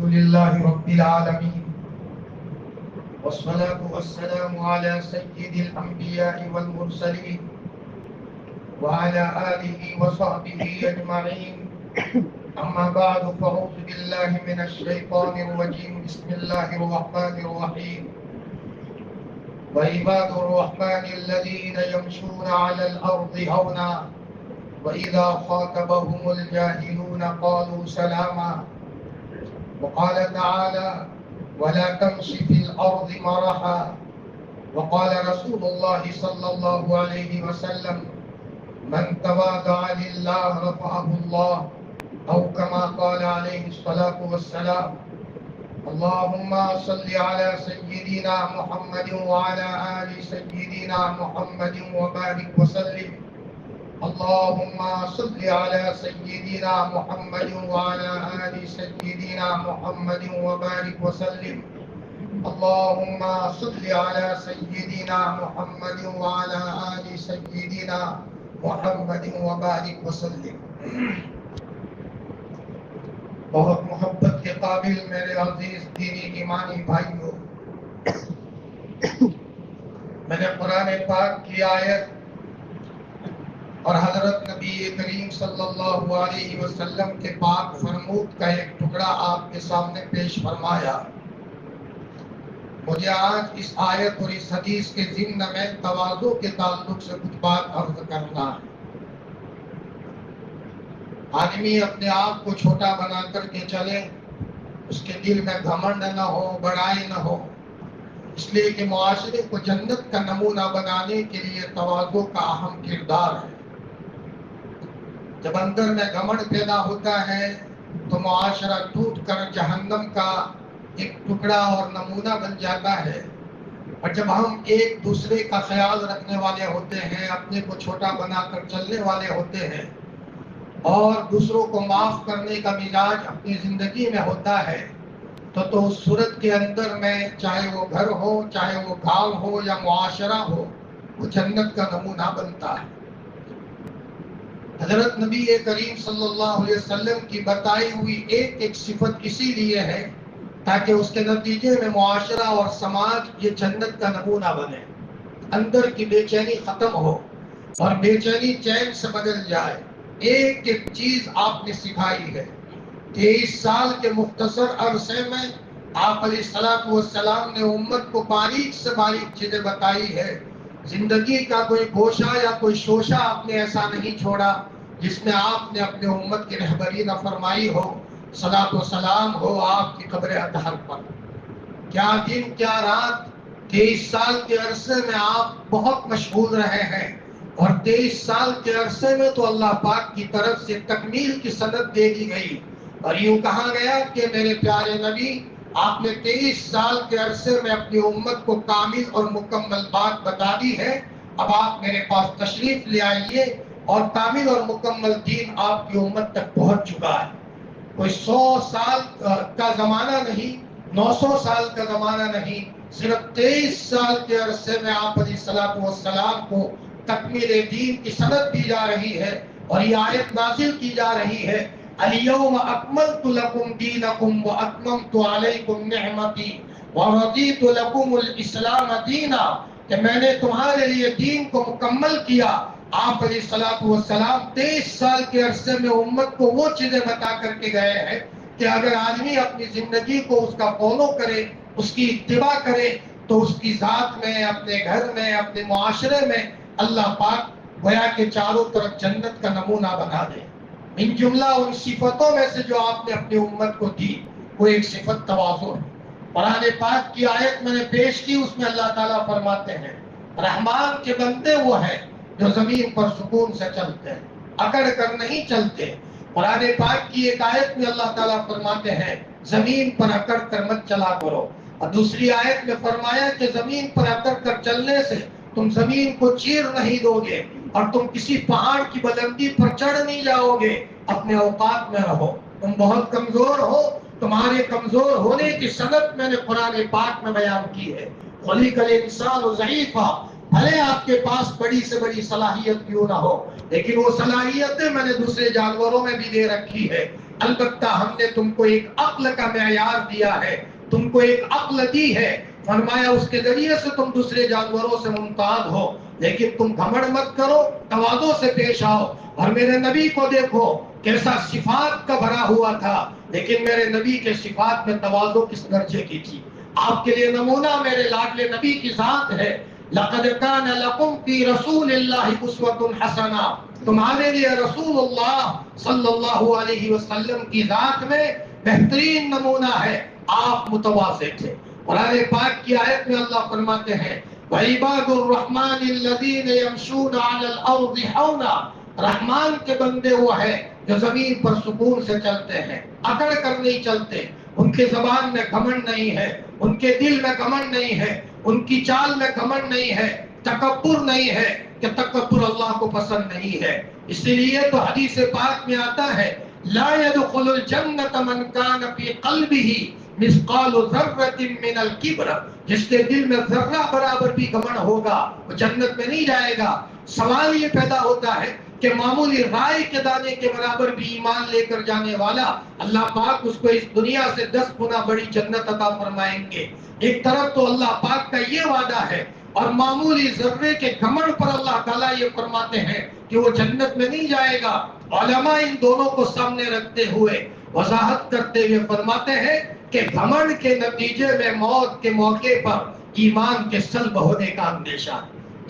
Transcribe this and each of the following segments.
لله رب العالمين والصلاة والسلام على سيد الأنبياء والمرسلين وعلى آله وصحبه أجمعين. أما بعد فأعوذ بالله من الشيطان الرجيم. بسم الله الرحمن الرحيم. وعباد الرحمن الذين يمشون على الأرض هونا وإذا خاطبهم الجاهلون قالوا سلاما. وقال تعالى: ولا تمش في الأرض مرحا. وقال رسول الله صلى الله عليه وسلم: من تواضع لله رفعه الله، أو كما قال عليه الصلاة والسلام. اللهم صل على سيدنا محمد وعلى آل سيدنا محمد وبارك وسلم. اللهم صل على سيدنا محمد وعلى آل سيدنا محمد وبارك وسلم. اللهم صل على سيدنا محمد وعلى آل سيدنا محمد وبارك وسلم. بہت محبت کے قابل میرے عزیز دینی ایمانی بھائیوں، میں نے قرآن پاک کی آیت اور حضرت نبی کریم صلی اللہ علیہ وسلم کے پاک فرمود کا ایک ٹکڑا آپ کے سامنے پیش فرمایا. مجھے آج اس آیت اور اس حدیث کے ضمن میں تواضع کے تعلق سے کچھ بات عرض کرنا ہے. آدمی اپنے آپ کو چھوٹا بنا کر کے چلے، اس کے دل میں گھمنڈ نہ ہو، بڑائی نہ ہو، اس لیے کہ معاشرے کو جنت کا نمونہ بنانے کے لیے تواضع کا اہم کردار ہے. جب اندر میں گھمنڈ پیدا ہوتا ہے تو معاشرہ ٹوٹ کر جہنم کا ایک ٹکڑا اور نمونہ بن جاتا ہے. اور جب ہم ایک دوسرے کا خیال رکھنے والے ہوتے ہیں، اپنے کو چھوٹا بنا کر چلنے والے ہوتے ہیں اور دوسروں کو معاف کرنے کا مزاج اپنی زندگی میں ہوتا ہے تو اس صورت کے اندر میں چاہے وہ گھر ہو، چاہے وہ گاؤں ہو یا معاشرہ ہو، وہ جنت کا نمونہ بنتا ہے. حضرت نبی کریم صلی اللہ علیہ وسلم کی بتائی ہوئی ایک ایک صفت اسی لیے ہے تاکہ اس کے نتیجے میں معاشرہ اور سماج یہ جنت کا نمونہ بنے. اندر کی بے چینی ختم ہو اور بے چینی چین سے بدل جائے. ایک ایک چیز آپ نے سکھائی ہے. 23 سال کے مختصر عرصے میں آپ علیہ السلام نے امت کو باریک سے باریک چیزیں بتائی ہے. زندگی کا کوئی گوشہ یا کوئی شوشہ آپ نے ایسا نہیں چھوڑا جس میں آپ نے اپنے امت کی رہبری نہ فرمائی ہو. صلاۃ و سلام ہو آپ کی قبر اطہر پر. کیا دن کیا رات، 23 سال کے عرصے میں آپ بہت مشغول رہے ہیں اور 23 سال کے عرصے میں تو اللہ پاک کی طرف سے تکمیل کی سند دے دی گئی اور یوں کہا گیا کہ میرے پیارے نبی، آپ نے 23 سال کے عرصے میں اپنی امت کو کامل اور مکمل بات بتا دی ہے. اب آپ میرے پاس تشریف لے آئیے اور کامل اور مکمل دین آپ کی امت تک پہنچ چکا ہے. کوئی 100 سال کا زمانہ نہیں، 900 سال کا زمانہ نہیں، صرف 23 سال کے عرصے میں آپ علیہ السلام کو تکمیل دین کی سند دی جا رہی ہے اور یہ آیت نازل کی جا رہی ہے: الیوم اکملت لکم دینکم واتممت علیکم نعمتی ورضیت لکم الاسلام دینا، کہ میں نے تمہارے لیے دین کو مکمل کیا. آپ علیہ السلام 23 سال کے عرصے میں امت کو وہ چیزیں بتا کر کے گئے ہیں کہ اگر آدمی اپنی زندگی کو اس کا فالو کرے، اس کی اتباع کرے تو اس کی ذات میں، اپنے گھر میں، اپنے معاشرے میں اللہ پاک گویا کہ چاروں طرف جنت کا نمونہ بنا دے. ان جملہ ان صفتوں میں سے جو آپ نے اپنی امت کو دی وہ ایک صفت تواضع ہے. قرآن پاک کی آیت میں نے پیش کی، اس میں اللہ تعالیٰ فرماتے ہیں رحمان کے بندے وہ ہیں جو زمین پر سکون سے چلتے ہیں، اکڑ کر نہیں چلتے. قرآن پاک کی ایک آیت میں اللہ تعالیٰ فرماتے ہیں زمین پر اکڑ کر مت چلا کرو، اور دوسری آیت میں فرمایا کہ زمین پر اکڑ کر چلنے سے تم زمین کو چیر نہیں دو گے اور تم کسی پہاڑ کی بلندی پر چڑھ نہیں جاؤ گے. اپنے اوقات میں رہو. تم بہت کمزور ہو، تمہارے کمزور ہونے کی سند میں نے قرآن پاک میں بیان کی ہے. خلق الانسان ضعیفا، بھلے آپ کے پاس بڑی سے بڑی صلاحیت کیوں نہ ہو، لیکن وہ صلاحیتیں میں نے دوسرے جانوروں میں بھی دے رکھی ہے. البتہ ہم نے تم کو ایک عقل کا معیار دیا ہے، تم کو ایک عقل دی ہے، فرمایا اس کے ذریعے سے تم دوسرے جانوروں سے ممتاز ہو، لیکن تم گھمنڈ مت کرو، تواضع سے پیش آؤ۔ اور میرے نبی کو دیکھو کیسا صفات کا بھرا ہوا تھا، لیکن میرے نبی کے صفات میں تواضع کس درجے کی تھی۔ آپ کے لیے نمونہ میرے لاڈلے نبی کی ذات ہے، لقد کان لکم فی رسول اللہ اسوۃ حسنہ، تمہارے لیے رسول اللہ صلی اللہ علیہ وسلم کی ذات میں بہترین نمونہ ہے، آپ متواضع تھے۔ قرآن پاک کی آیت میں اللہ فرماتے ہیں وَعِبَادُ الرَّحْمَنِ الَّذِينَ يَمْشُونَ عَلَى الْأَرْضِ حَوْنًا، رحمان کے بندے وہ ہیں جو زمین پر سکون سے چلتے ہیں، اکڑ کر نہیں چلتے، ان کے زبان میں گھمنڈ نہیں ہے، ان کے دل میں گھمنڈ نہیں ہے، ان کی چال میں گھمنڈ نہیں ہے، تکبر نہیں ہے، کہ تکبر اللہ کو پسند نہیں ہے۔ اسی لیے تو حدیث پاک میں آتا ہے لا يدخل الجنة من كان في قلبه مثقال ذرة من الكبر، جس کے دل میں ذرہ برابر بھی گھمنڈ ہوگا وہ جنت میں نہیں جائے گا۔ سوال یہ پیدا ہوتا ہے کہ معمولی رائے کے دانے کے برابر بھی ایمان لے کر جانے والا اللہ پاک اس کو اس دنیا سے 10 گنا بڑی جنت عطا فرمائیں گے۔ ایک طرف تو اللہ پاک کا یہ وعدہ ہے، اور معمولی ذرے کے گھمنڈ پر اللہ تعالیٰ یہ فرماتے ہیں کہ وہ جنت میں نہیں جائے گا۔ علماء ان دونوں کو سامنے رکھتے ہوئے وضاحت کرتے ہوئے فرماتے ہیں کہ گھمنڈ کے نتیجے میں موت کے موقع پر ایمان کے سلب ہونے کا اندیشہ،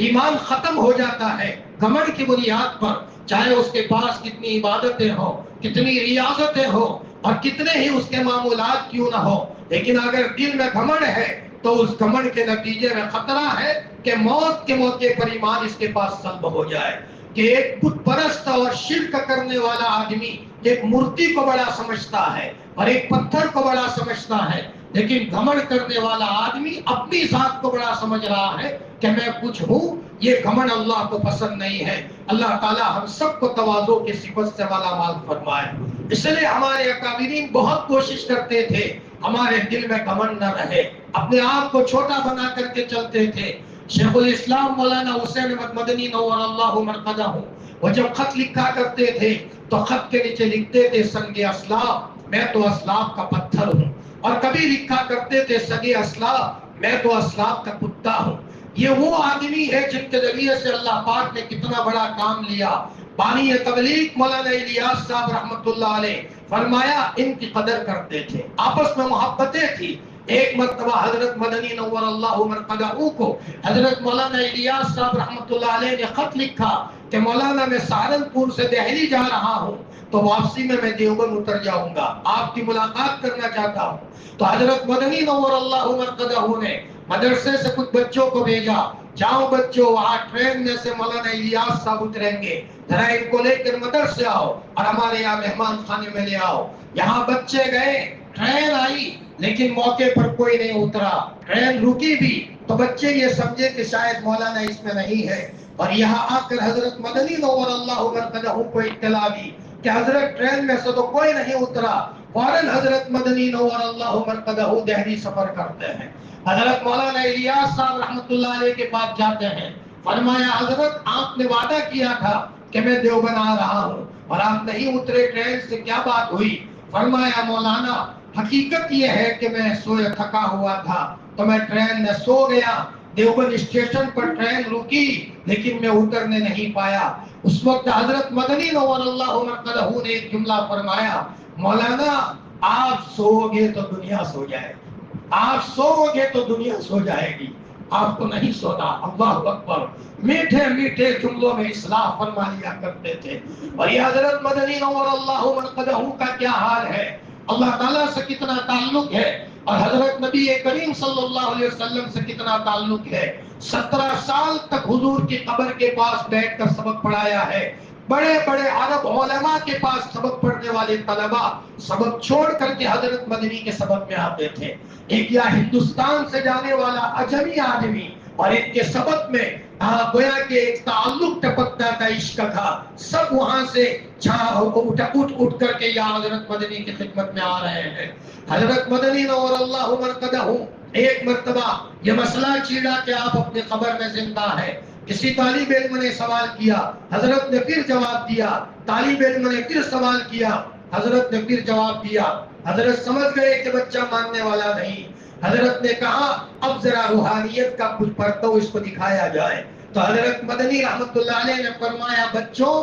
ایمان ختم ہو جاتا ہے گھمنڈ کی بنیاد پر، چاہے اس کے پاس کتنی عبادتیں ہوں، کتنی ریاضتیں ہوں، اور کتنے ہی اس کے معمولات کیوں نہ ہو، لیکن اگر دل میں گھمنڈ ہے تو اس گھمنڈ کے نتیجے میں خطرہ ہے کہ موت کے موقع پر ایمان اس کے پاس سلب ہو جائے۔ کہ ایک بت پرست اور شرک کرنے والا آدمی ایک مورتی کو بڑا سمجھتا ہے اور ایک پتھر کو بڑا سمجھتا ہے، لیکن گھمنڈ کرنے والا آدمی اپنی ذات کو بڑا سمجھ رہا ہے کہ میں کچھ ہوں۔ یہ گھمنڈ اللہ کو پسند نہیں ہے۔ اللہ تعالیٰ ہم سب کو تواضع کی صفت سے مالا مال فرمائے۔ اس لیے ہمارے اکابرین بہت کوشش کرتے تھے ہمارے دل میں گھمنڈ نہ رہے، اپنے آپ کو چھوٹا بنا کر کے چلتے تھے۔ شیخ الاسلام مولانا حسین احمد مدنی نور اللہ مرقدہ، وہ جب خط لکھا کرتے تھے تو خط کے نیچے لکھتے تھے سنگ اسلاف، میں تو اسلاف کا پتھر ہوں، اور کبھی لکھا کرتے تھے سگے اسلاف، میں تو اسلاف کا کتا ہوں۔ یہ وہ آدمی ہے جن کے ذریعے سے اللہ پاک نے کتنا بڑا کام لیا۔ بانی تبلیغ مولانا الیاس صاحب رحمۃ اللہ علیہ فرمایا ان کی قدر کرتے تھے، آپس میں محبتیں تھی۔ ایک مرتبہ حضرت مدنی نور اللہ مرقدہ کو حضرت مولانا الیاس صاحب رحمۃ اللہ علیہ نے خط لکھا کہ مولانا میں سہارنپور سے دہلی جا رہا ہوں، تو واپسی میں دیوبند اتر جاؤں گا، آپ کی ملاقات کرنا چاہتا ہوں۔ تو حضرت مدنی نور اللہ مرقدہ نے مدرسے سے کچھ بچوں کو بھیجا، جاؤ بچوں وہاں ٹرین میں سے مولانا الیاس صاحب اتریں گے، ذرا ان کو لے کر مدرسے آؤ اور ہمارے یہاں مہمان خانے میں لے آؤ۔ یہاں بچے گئے، ٹرین آئی، لیکن موقع پر کوئی نہیں اترا، ٹرین رکی بھی تو بچے یہ سمجھے کہ شاید مولانا اس میں نہیں ہے، اور یہاں آ کر حضرت مدنی نور اللہ مرقدہ کو اطلاع دی کہ حضرت ٹرین میں سے تو کوئی نہیں اترا۔ فوراً حضرت مدنی نور اللہ مرقدہ دہلی سفر کرتے ہیں، حضرت مولانا الیاس صاحب رحمۃ اللہ علیہ کے پاس جاتے ہیں۔ فرمایا حضرت آپ نے وعدہ کیا تھا کہ میں دیوبند آ رہا ہوں اور آپ نہیں اترے، ٹرین سے کیا بات ہوئی؟ فرمایا مولانا حقیقت یہ ہے کہ میں سویا تھکا ہوا تھا تو میں ٹرین میں سو گیا، دیوبند اسٹیشن پر ٹرین رکی لیکن میں اترنے نہیں پایا۔ اس وقت حضرت مدنی نور اللہ مرقدہ نے ایک جملہ فرمایا، مولانا آپ سو گے تو دنیا سو جائے گی، آپ سو گے تو دنیا سو جائے گی، آپ کو نہیں سونا۔ اللہ اکبر، میٹھے میٹھے جملوں میں اصلاح فرما لیا کرتے تھے۔ اور یہ حضرت مدنی نور اللہ مرقدہ کا کیا حال ہے، اللہ تعالیٰ سے کتنا تعلق ہے، اور حضرت نبی کریم صلی اللہ علیہ وسلم سے کتنا تعلق ہے۔ 17 سال تک حضور کی قبر کے پاس بیٹھ کر سبق پڑھایا ہے۔ بڑے بڑے عرب علماء کے پاس سبق پڑھنے والے طلباء سبق چھوڑ کر کے حضرت مدنی کے سبق میں آتے تھے۔ ایک یا ہندوستان سے جانے والا اجمی آدمی اور ان کے سبق میں گویا کہ ایک تعلق ٹپکتا تھا، عشق تھا، سب وہاں سے اٹھ کر کے یا حضرت مدنی کی خدمت میں آ رہے ہیں۔ حضرت مدنی نور اللہ مرقدہ ایک مرتبہ یہ مسئلہ چھیڑا کہ آپ اپنے قبر میں زندہ ہے۔ کسی طالب علم نے سوال کیا، حضرت نے پھر جواب دیا، طالب علم نے پھر سوال کیا، حضرت نے پھر جواب دیا، حضرت سمجھ گئے کہ بچہ ماننے والا نہیں، حضرت نے کہا اب ذرا روحانیت کا کچھ پرتو اس کو دکھایا جائے۔ تو حضرت مدنی رحمت اللہ علیہ نے فرمایا بچوں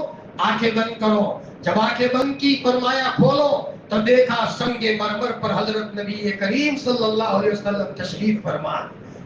آنکھیں بند کرو، جب آنکھیں بند کی فرمایا کھولو تو دیکھا سنگ مرمر پر حضرت نبی کریم صلی اللہ علیہ وسلم تشریف فرما۔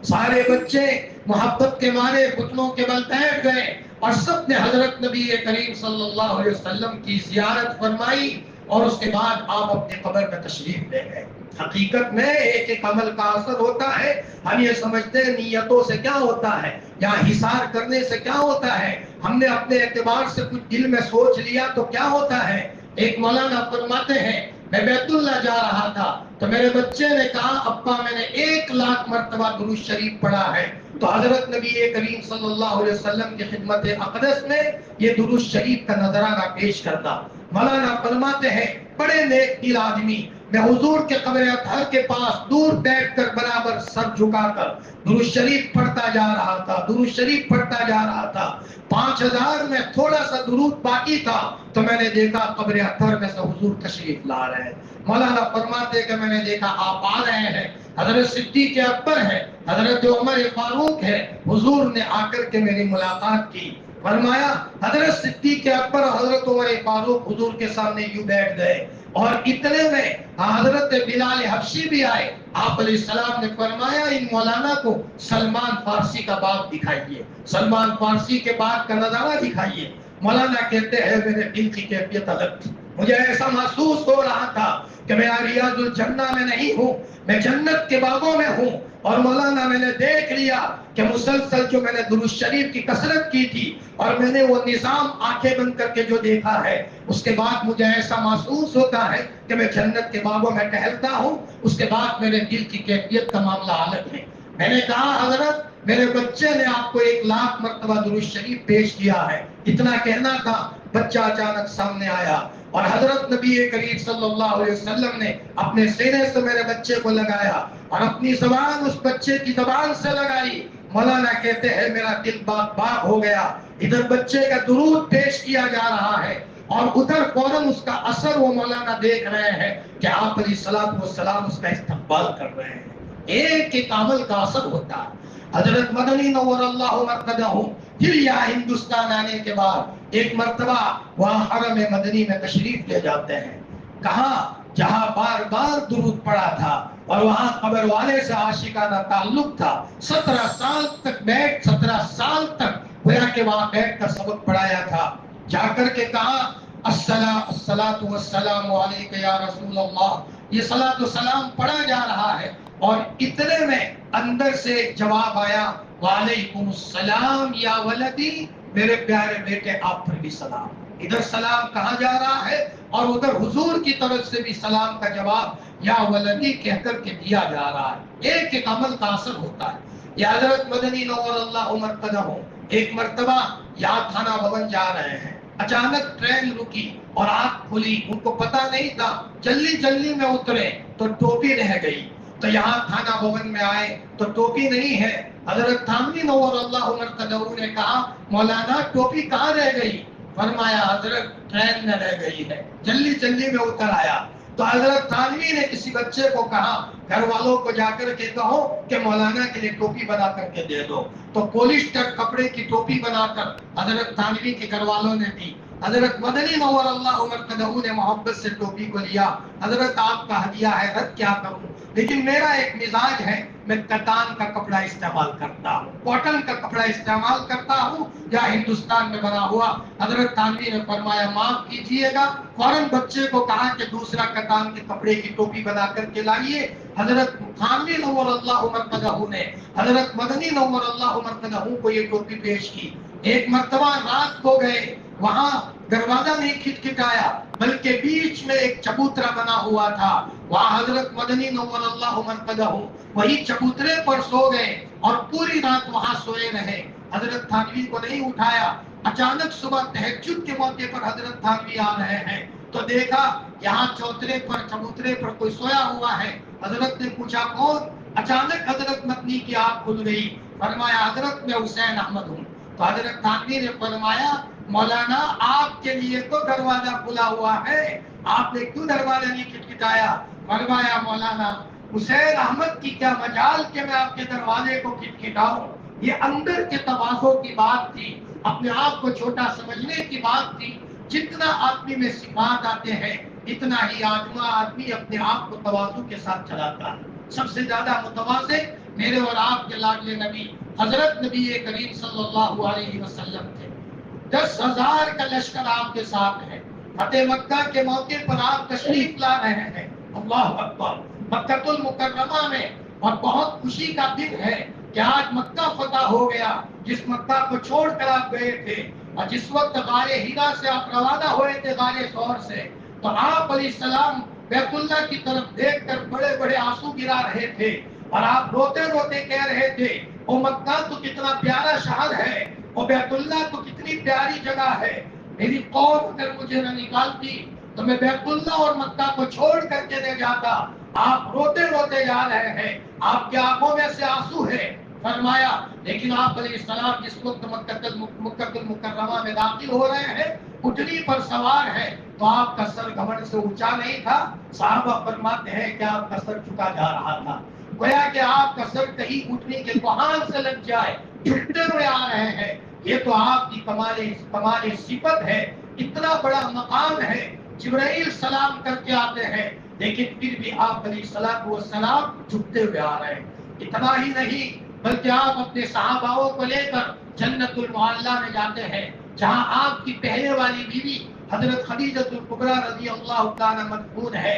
سارے بچے محبت کے مارے گھٹنوں کے بل بیٹھ گئے اور سب نے حضرت نبی کریم صلی اللہ علیہ وسلم کی زیارت فرمائی اور اس کے بعد آپ اپنے قبر میں تشریف لے گئے۔ حقیقت میں ایک ایک عمل کا اثر ہوتا ہے، ہم یہ سمجھتے ہیں نیتوں سے کیا ہوتا ہے یا حساب کرنے سے کیا ہوتا ہے، ہم نے اپنے اعتبار سے کچھ دل میں سوچ لیا تو کیا ہوتا ہے۔ ایک مولانا فرماتے ہیں میں بیت اللہ جا رہا تھا تو میرے بچے نے کہا ابا میں نے 1,00,000 مرتبہ درود شریف پڑھا ہے، تو حضرت نبی کریم صلی اللہ علیہ وسلم کی خدمت اقدس میں یہ درود شریف کا نذرانہ پیش کرتا۔ مولانا فرماتے ہیں بڑے نیک دل آدمی، میں حضور کے قبر اطہر کے پاس دور بیٹھ کر برابر سر جھکا کر درود شریف پڑھتا جا رہا تھا، درود شریف پڑھتا جا رہا تھا۔ 5,000 میں تھوڑا سا درود باقی تھا تو میں نے دیکھا قبر اطہر میں سے حضور تشریف لا رہے ہیں۔ مولانا فرماتے کہ میں نے دیکھا آپ آ رہے ہیں، حضرت صدیق اکبر ہے، حضرت عمر فاروق ہے، حضور نے آ کر کے میری ملاقات کی۔ فرمایا حضرت صدیق اکبر اور حضرت عمر فاروق حضور کے سامنے یوں بیٹھ گئے اور اتنے میں حضرت بلال حبشی بھی آئے۔ آپ علیہ السلام نے فرمایا ان مولانا کو سلمان فارسی کا باب دکھائیے، سلمان فارسی کے باب کا نظارہ دکھائیے۔ مولانا کہتے ہیں میرے دل کی کیفیت الگ تھی، مجھے ایسا محسوس ہو رہا تھا کہ میں ریاض الجنہ میں نہیں ہوں، میں جنت کے باغوں میں ہوں۔ اور مولانا میں نے دیکھ لیا کہ مسلسل جو میں نے درود شریف کی کثرت کی تھی اور میں نے وہ نظام آنکھیں بند کر کے جو دیکھا ہے، اس کے بعد مجھے ایسا محسوس ہوتا ہے کہ میں جنت کے باغوں میں ٹہلتا ہوں۔ اس کے بعد میرے دل کی کیفیت کا معاملہ الگ ہے۔ میں نے کہا حضرت میرے بچے نے آپ کو 1,00,000 مرتبہ درود شریف پیش کیا ہے، اتنا کہنا تھا، بچہ اچانک سامنے آیا اور حضرت نبی کریم صلی اللہ علیہ وسلم نے اپنے سینے سے میرے بچے کو لگایا اور اپنی زبان اس بچے کی زبان سے لگائی۔ مولانا کہتے ہیں میرا دل باغ باغ ہو گیا، ادھر بچے کا درود پیش کیا جا رہا ہے اور ادھر فوراً اس کا اثر وہ مولانا دیکھ رہے ہیں کہ آپ علیہ الصلوۃ والسلام اس کا استقبال کر رہے ہیں۔ ایک ایک عمل کا اثر ہوتا ہے۔ حضرت مدنی نور اللہ مرقدہ پھر یہاں ہندوستان آنے کے بعد ایک مرتبہ وہاں حرم مدنی میں تشریف لے جاتے ہیں، کہاں جہاں بار بار درود پڑا تھا اور وہاں قبر والے سے عاشقانہ تعلق تھا۔ 17 سال تک گویا کہ وہاں بیٹھ کر سبق پڑھایا تھا۔ جا کر کے کہا الصلاۃ والسلام علیک یا رسول اللہ، یہ صلاۃ و سلام پڑھا جا رہا ہے اور اتنے میں اندر سے جواب آیا وعلیکم السلام یا ولدی، میرے پیارے بیٹے آپ پر بھی سلام۔ ادھر سلام کہا جا رہا ہے اور ادھر حضور کی طرف سے بھی سلام کا جواب یا ولدی کہہ کر کے دیا جا رہا ہے۔ ایک ایک عمل کا اثر ہوتا ہے۔ یہ حضرت مدنی نور اللہ مرقدہ ایک مرتبہ یہاں تھانہ بھون جا رہے ہیں، اچانک ٹرین رکی اور آنکھ کھلی، ان کو پتا نہیں تھا، جلدی جلدی میں اترے تو ٹوپی رہ گئی، تو یہاں تھانہ بھون میں آئے تو ٹوپی نہیں ہے۔ حضرت تھانوی نور اللہ مرقدہ نے کہا مولانا ٹوپی کہاں رہ گئی؟ فرمایا حضرت ٹرین میں رہ گئی ہے، جلدی جلدی میں اتر آیا۔ تو حضرت تھانوی نے کسی بچے کو کہا گھر والوں کو جا کر کے کہو کہ مولانا کے لیے ٹوپی بنا کر کے دے دو، تو پولیسٹر کپڑے کی ٹوپی بنا کر حضرت تھانوی کے گھر والوں نے دی۔ حضرت مدنی نور اللہ مرقدہ نے محبت سے ٹوپی کو لیا، حضرت آپ کا ہدیہ ہے، رد کیا کروں، لیکن میرا ایک مزاج ہے میں کتان کا کپڑا استعمال کرتا ہوں، کاٹن کا کپڑا استعمال کرتا ہوں یا ہندوستان میں بنا ہوا۔ حضرت تھانوی نے فرمایا معاف کیجئے گا، فوراً بچے کو کہا کہ دوسرا کتان کے کپڑے کی ٹوپی بنا کر کے لائیے۔ حضرت تھانوی نور اللہ مرقدہ نے حضرت مدنی نور اللہ مرقدہ کو یہ ٹوپی پیش کی۔ ایک مرتبہ رات کو گئے، وہاں دروازہ نہیں کھٹکھٹایا بلکہ بیچ میں ایک چبوترا بنا ہوا تھا، وہاں حضرت مدنی نور اللہ مرقدہ وہی چبوترے پر سو گئے اور پوری رات وہاں سوئے رہے۔ حضرت تھانوی کو نہیں اٹھایا۔ اچانک صبح تہجد کے موقع پر حضرت تھانوی آ رہے ہیں تو دیکھا یہاں چوترے پر چبوترے پر کوئی سویا ہوا ہے۔ حضرت نے پوچھا کون؟ اچانک حضرت مدنی کی آنکھ کھل گئی، فرمایا حضرت میں حسین احمد ہوں۔ تو حضرت تھانوی نے فرمایا مولانا آپ کے لیے تو دروازہ کھلا ہوا ہے آپ نے کیوں دروازہ نہیں کھٹکھٹایا؟ فرمایا مولانا حسین احمد کی کیا مجال کہ میں آپ کے دروازے کو کھٹکھٹاؤں، یہ اندر کے تواضع کی بات تھی، اپنے آپ کو چھوٹا سمجھنے کی بات تھی۔ جتنا آدمی میں صفات آتے ہیں اتنا ہی آدمی اپنے آپ کو تواضع کے ساتھ چلاتا ہے۔ سب سے زیادہ متواضع میرے اور آپ کے لاڈلے نبی حضرت نبی کریم صلی اللہ علیہ وسلم تھے۔ 10,000 کا لشکر آپ کے ساتھ ہے، فتح مکہ کے موقع پر آپ تشریف لا رہے ہیں۔ اللہ اکبر، مکہ المکرمہ میں، اور بہت خوشی کا دن ہے کہ آج مکہ فتح ہو گیا، جس مکہ کو چھوڑ کر آپ گئے تھے، اور جس وقت غار ہیرا سے آپ روانہ ہوئے تھے غار ثور سے، تو آپ علیہ السلام بیت اللہ کی طرف دیکھ کر بڑے بڑے آنسو گرا رہے تھے، اور آپ روتے روتے کہہ رہے تھے وہ مکہ تو کتنا پیارا شہر ہے، وہ بیت اللہ تو کتنی پیاری جگہ ہے، میری قوم اگر مجھے نہ نکالتی تو میں بیت اللہ اور مکہ کو چھوڑ کر کے نہ جاتا۔ آپ روتے روتے جا رہے ہیں، آپ کی آنکھوں میں سے آنسو ہے۔ فرمایا لیکن آپ علیہ السلام جس وقت مکہ المکرمہ میں داخل ہو رہے ہیں، اٹھنی پر سوار ہے، تو آپ کا سر گھمنڈ سے اونچا نہیں تھا۔ صحابہ فرماتے ہیں کہ آپ کا سر جھکا جا رہا تھا، گویا کہ آپ کا سر کہیں اٹھنے کے کوہان سے لگ جائے، جھکتے ہوئے آ رہے ہیں۔ یہ تو آپ کی کمال صفت ہے، اتنا بڑا مقام ہے، جبرائیل سلام کر کے آتے ہیں، لیکن پھر بھی آپ علیہ السلام جھکتے ہوئے آ رہے ہیں۔ اتنا ہی نہیں بلکہ آپ اپنے صحاباؤں کو لے کر جنت المعلیٰ میں جاتے ہیں، جہاں آپ کی پہلے والی بیوی حضرت خدیجہ الکبریٰ رضی اللہ تعالیٰ مدفون ہے۔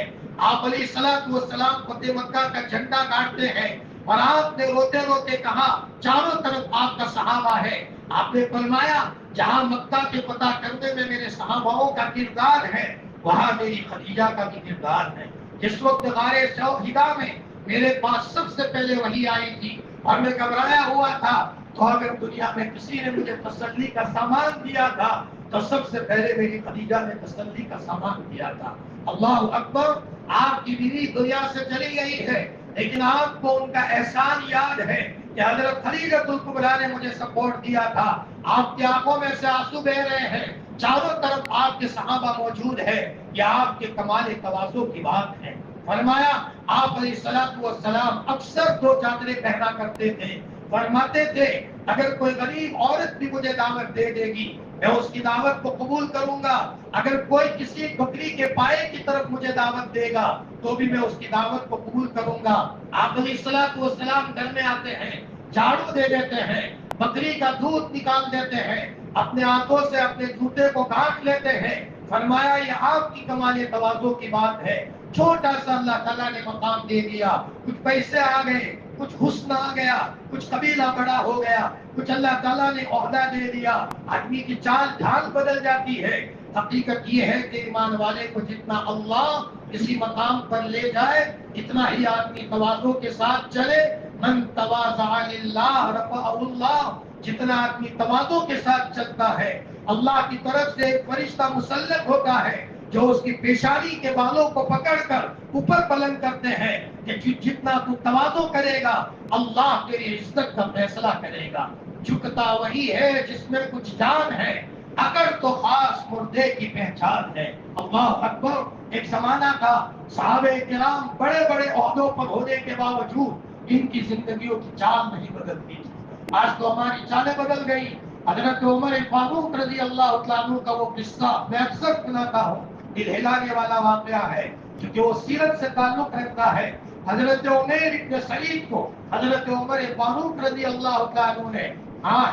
آپ علیہ السلام فتح مکہ کا جھنڈا گاڑتے ہیں، اور آپ نے روتے روتے کہا چاروں طرف آپ کا صحابہ ہے۔ آپ نے فرمایا جہاں مکہ کے فتح کرنے میں میرے صحاباؤں کا کردار ہے، وہاں میری خدیجہ کا بھی کردار ہے۔ جس وقت غار ہرا میں میرے پاس سب سے پہلے وحی آئی تھی اور میں گھبرایا ہوا تھا، تو اگر دنیا میں کسی نے مجھے تسلی کا سامان دیا تھا تو سب سے پہلے میری خدیجہ نے تسلی کا سامان دیا تھا۔ اللہ اکبر، آپ کی بیوی دنیا سے چلی گئی ہے، لیکن آپ کو ان کا احسان یاد ہے کہ حضرت خدیجہ الکبریٰ نے مجھے سپورٹ دیا تھا۔ آپ کی آنکھوں میں سے آنسو بہ رہے ہیں، چاروں طرف آپ کے صحابہ موجود ہے، یہ آپ کے کمال تواضع کی بات ہے۔ فرمایا آپ علیہ السلام اکثر 2 چادریں پہنا کرتے تھے، فرماتے تھے اگر کوئی غریب عورت بھی مجھے دعوت دے دے گی میں اس کی دعوت کو قبول کروں گا، اگر کوئی کسی بکری کے پائے کی طرف مجھے دعوت دے گا تو بھی میں اس کی دعوت کو قبول کروں گا۔ آپ علیہ السلام گھر میں آتے ہیں، جھاڑو دے دیتے ہیں، بکری کا دودھ نکال دیتے ہیں، اپنے ہاتھوں سے اپنے جوتے کو گھاٹ لیتے ہیں۔ فرمایا یہ آپ کی کمال تواضع کی بات ہے۔ چھوٹا سا اللہ تعالیٰ نے مقام دے دیا، کچھ پیسے آ گئے، کچھ حسن آ گیا، کچھ قبیلہ بڑا ہو گیا، کچھ اللہ تعالیٰ نے عہدہ دے دیا، آدمی کی چال ڈھال بدل جاتی ہے۔ حقیقت یہ ہے کہ ایمان والے کو جتنا اللہ کسی مقام پر لے جائے اتنا ہی آدمی تواضع کے ساتھ چلے۔ من تواضع للہ رفعہ اللہ، جتنا آدمی تواضع کے ساتھ چلتا ہے اللہ کی طرف سے ایک فرشتہ مسلط ہوتا ہے جو اس کی پیشانی کے بالوں کو پکڑ کر اوپر بلند کرتے ہیں کہ جتنا تو تواضع کرے گا اللہ تیری عزت کا فیصلہ کرے گا۔ جھکتا وہی ہے جس میں کچھ جان ہے، اگر تو خاص مردے کی پہچان ہے۔ اللہ اکبر، ایک زمانہ تھا صحابہ کرام بڑے بڑے عہدوں پر ہونے کے باوجود ان کی زندگیوں کی چال نہیں بدلتی تھی۔ آج تو ہماری چالیں بدل گئی۔ حضرت عمر فاروق رضی اللہ تعالیٰ عنہ کا وہ قصہ میں اکثر سناتا ہوں، دل ہلانے والا واقعہ ہے کیونکہ وہ سیرت سے تعلق رکھتا ہے۔ حضرت عمیر ابن سعید کو حضرت عمر فاروق رضی اللہ تعالیٰ عنہ نے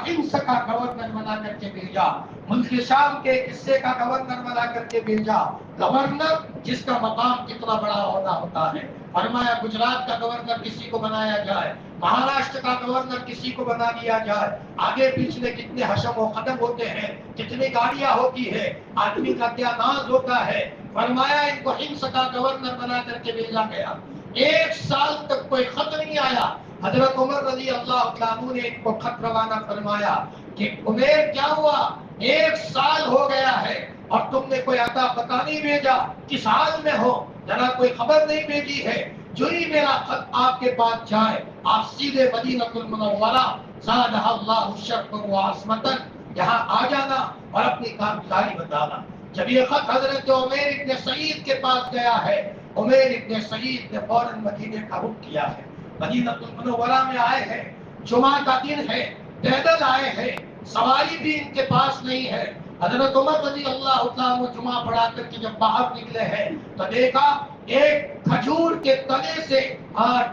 ہمس کا گورنر بنا کر کے بھیجا، ملک شام کے حصے کا گورنر بنا کر کے بھیجا۔ گورنر جس کا مقام کتنا بڑا عہدہ ہوتا ہے، فرمایا گجرات کا گورنر کسی کو بنایا جائے، مہاراشٹر کا گورنر کسی کو بنا دیا جائے، آگے پیچھے کتنے حشم و قدم ہوتے ہیں، کتنی گاڑیاں ہوتی ہے، آدمی کا کیا ناز ہوتا ہے۔ فرمایا ان کو ہمس کا گورنر بنا کر کے بھیجا گیا، 1 سال تک کوئی خط نہیں آیا۔ حضرت عمر رضی اللہ عنہ نے ان کو خط روانہ فرمایا کہ عمیر کیا ہوا، 1 سال ہو گیا ہے اور تم نے کوئی عطا پتہ نہیں بھیجا، کس حال میں ہو، ذرا کوئی خبر نہیں بھیجی ہے۔ جو ہی میرا خط آپ کے پاس جائے آپ سیدھے مدینہ المنورہ زادہ اللہ شرفا و عظمتا یہاں آ جانا اور اپنی کارگزاری بتانا۔ جب یہ خط حضرت عمیر ابن سعید کے پاس گیا ہے، عمیر ابن سعید نے فوراً مدینے کا رخ کیا ہے، مدینہ المنورہ میں آئے ہیں، جمعہ کا دن ہے، پیدل آئے ہیں، سواری بھی ان کے پاس نہیں ہے۔ حضرت عمر رضی اللہ تعالیٰ جمعہ پڑھا کر کے جب باہر نکلے ہیں تو دیکھا ایک کھجور کے تنے سے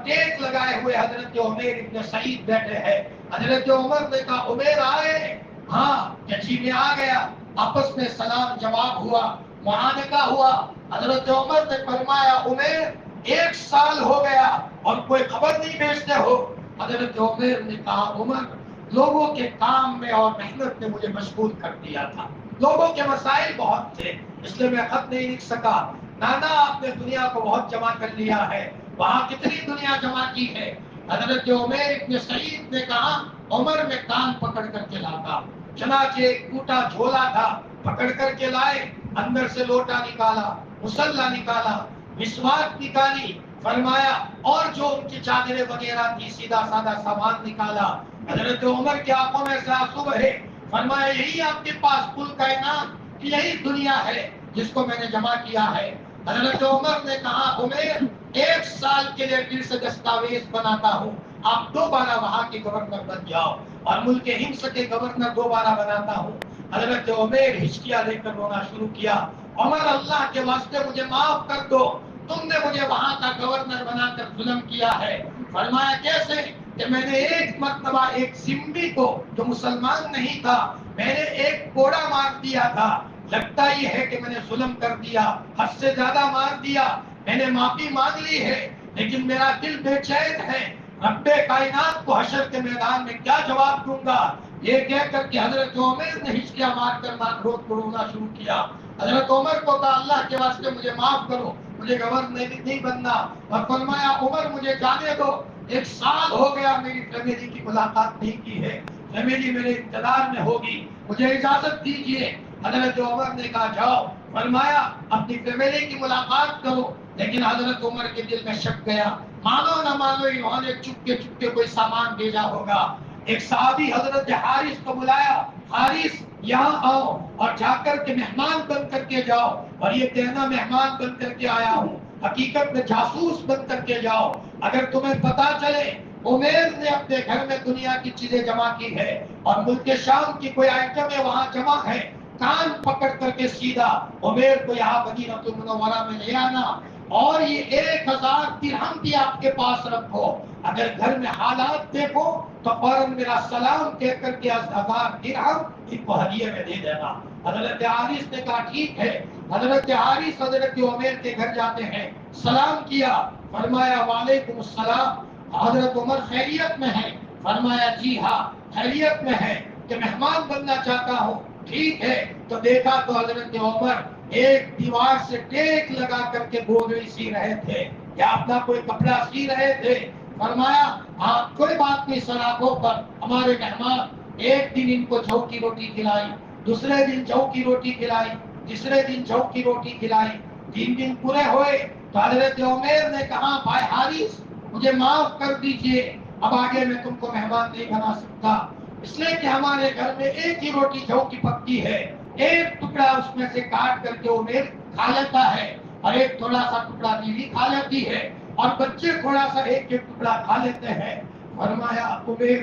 ٹیک لگائے ہوئے حضرت عمیر ابن سعید بیٹھے ہیں۔ حضرت عمر نے کہا عمیر آئے؟ ہاں جی میں آ گیا۔ آپس میں سلام جواب ہوا، معانقہ ہوا۔ حضرت عمر نے فرمایا عمیر 1 سال ہو گیا اور کوئی خبر نہیں بھیجتے ہو۔ حضرت عمر نے کہا عمر لوگوں کے کام میں اور محنت نے مجھے مشغول کر دیا تھا، لوگوں کے مسائل بہت تھے، اس لیے میں خط نہیں لکھ سکا۔ نانا آپ نے دنیا کو بہت جمع کر لیا ہے، وہاں کتنی دنیا جمع کی ہے؟ حضرت عمیر ابن سعید نے کہا عمر میں کان پکڑ کر کے لاتا۔ چنانچہ ایک ٹوٹا جھولا تھا، پکڑ کر کے لائے، اندر سے لوٹا نکالا، مصلا نکالا، مسواک نکالی، فرمایا اور جو ان کی چادریں وغیرہ تھی سیدھا سادہ سامان نکالا۔ حضرت عمر کی آنکھوں میں سے آنسو بہے، فرمایا یہی آپ کے پاس کل کائنات، یہی دنیا ہے جس کو میں نے جمع کیا ہے۔ حضرت عمر نے کہا عمر 1 سال کے لیے پھر سے دستاویز بناتا ہوں، آپ دوبارہ وہاں کے گورنر بن جاؤ، اور ملک ہمس کے گورنر دوبارہ بناتا ہوں۔ حضرت عمر ہچکیاں لے کر رونا شروع کیا، عمر اللہ کے واسطے مجھے معاف کر دو، تم نے مجھے وہاں کا گورنر بنا کر ظلم کیا ہے۔ فرمایا کیسے؟ کہ میں نے ایک مرتبہ ایک ذمہ کو جو مسلمان نہیں تھا میں نے ایک کوڑا مار دیا تھا، لگتا یہ ہے کہ میں نے ظلم کر دیا، حد سے زیادہ مار دیا، میں نے معافی مانگ لی ہے، لیکن میرا دل بے چین ہے، رب کائنات کو حشر کے میدان میں کیا جواب دوں گا؟ یہ کہہ کر کہ حضرت عمر نے ہچکیاں مار کر رونا شروع کیا۔ حضرت عمر کو کہا اللہ کے واسطے مجھے معاف کرو، مجھے گورنر نہیں بننا، اور فرمایا عمر مجھے جانے دو، 1 سال ہو گیا میری فیملی کی ملاقات نہیں کی ہے، فیملی میرے انتظار میں ہوگی، مجھے اجازت دیجیے۔ حضرت عمر نے کہا جاؤ، فرمایا اپنی فیملی کی ملاقات کرو۔ لیکن حضرت عمر کے دل میں شک گیا، مانو نہ مانو انہوں نے چپکے چپکے کوئی سامان بھیجا ہوگا۔ ایک صحابی حضرت حارث کو بلایا، حارث یہاں آؤ اور جا کر کے مہمان بن کر کے جاؤ، اور یہ کہنا مہمان بن کر کے آیا ہوں، حقیقت میں جاسوس بن کر کے جاؤ، اگر تمہیں پتا چلے عمیر نے اپنے گھر میں دنیا کی چیزیں جمع کی ہے اور ملک شام کی کوئی آئٹم ہے وہاں جمع ہے، کان پکڑ کر کے سیدھا عمیر کو یہاں مدینہ المنورہ میں لے آنا، اور یہ 1000 درہم بھی آپ کے پاس رکھو، اگر گھر میں حالات دیکھو تو فوراً میرا سلام کہہ کر کے 1000 درہم ان کو ہدیے میں دے دینا۔ حضرت حارث نے کہا ٹھیک ہے۔ حضرت حارث حضرت عمیر کے گھر جاتے ہیں، سلام کیا، فرمایا وعلیکم السلام، حضرت عمر خیریت میں ہے؟ فرمایا جی ہاں خیریت میں ہے، کہ مہمان بننا چاہتا ہوں۔ ٹھیک ہے، تو دیکھا تو حضرت عمر ایک دیوار سے ٹیک لگا کر کے گودڑی سی رہے تھے یا اپنا کوئی کپڑا سی رہے تھے۔ فرمایا ہاں کوئی بات نہیں، سراغوں پر ہمارے مہمان، ایک دن ان کو جو کی روٹی کھلائی، دوسرے دن جو کی روٹی کھلائی، تیسرے دن جو کی روٹی کھلائی، 3 دن پورے ہوئے تو حضرت عمیر نے کہا بھائی حارث مجھے معاف کر دیجئے، اب آگے میں تم کو مہمان نہیں بنا سکتا، اس لیے کہ ہمارے گھر میں ایک ہی روٹی جو کی پکتی ہے، ایک ٹکڑا اس میں سے کاٹ کر کے عمیر کھا لیتا ہے، اور ایک تھوڑا سا ٹکڑا بیوی کھا لیتی ہے، اور بچے تھوڑا سا ایک ٹکڑا کھا لیتے ہیں۔ فرمایا عمیر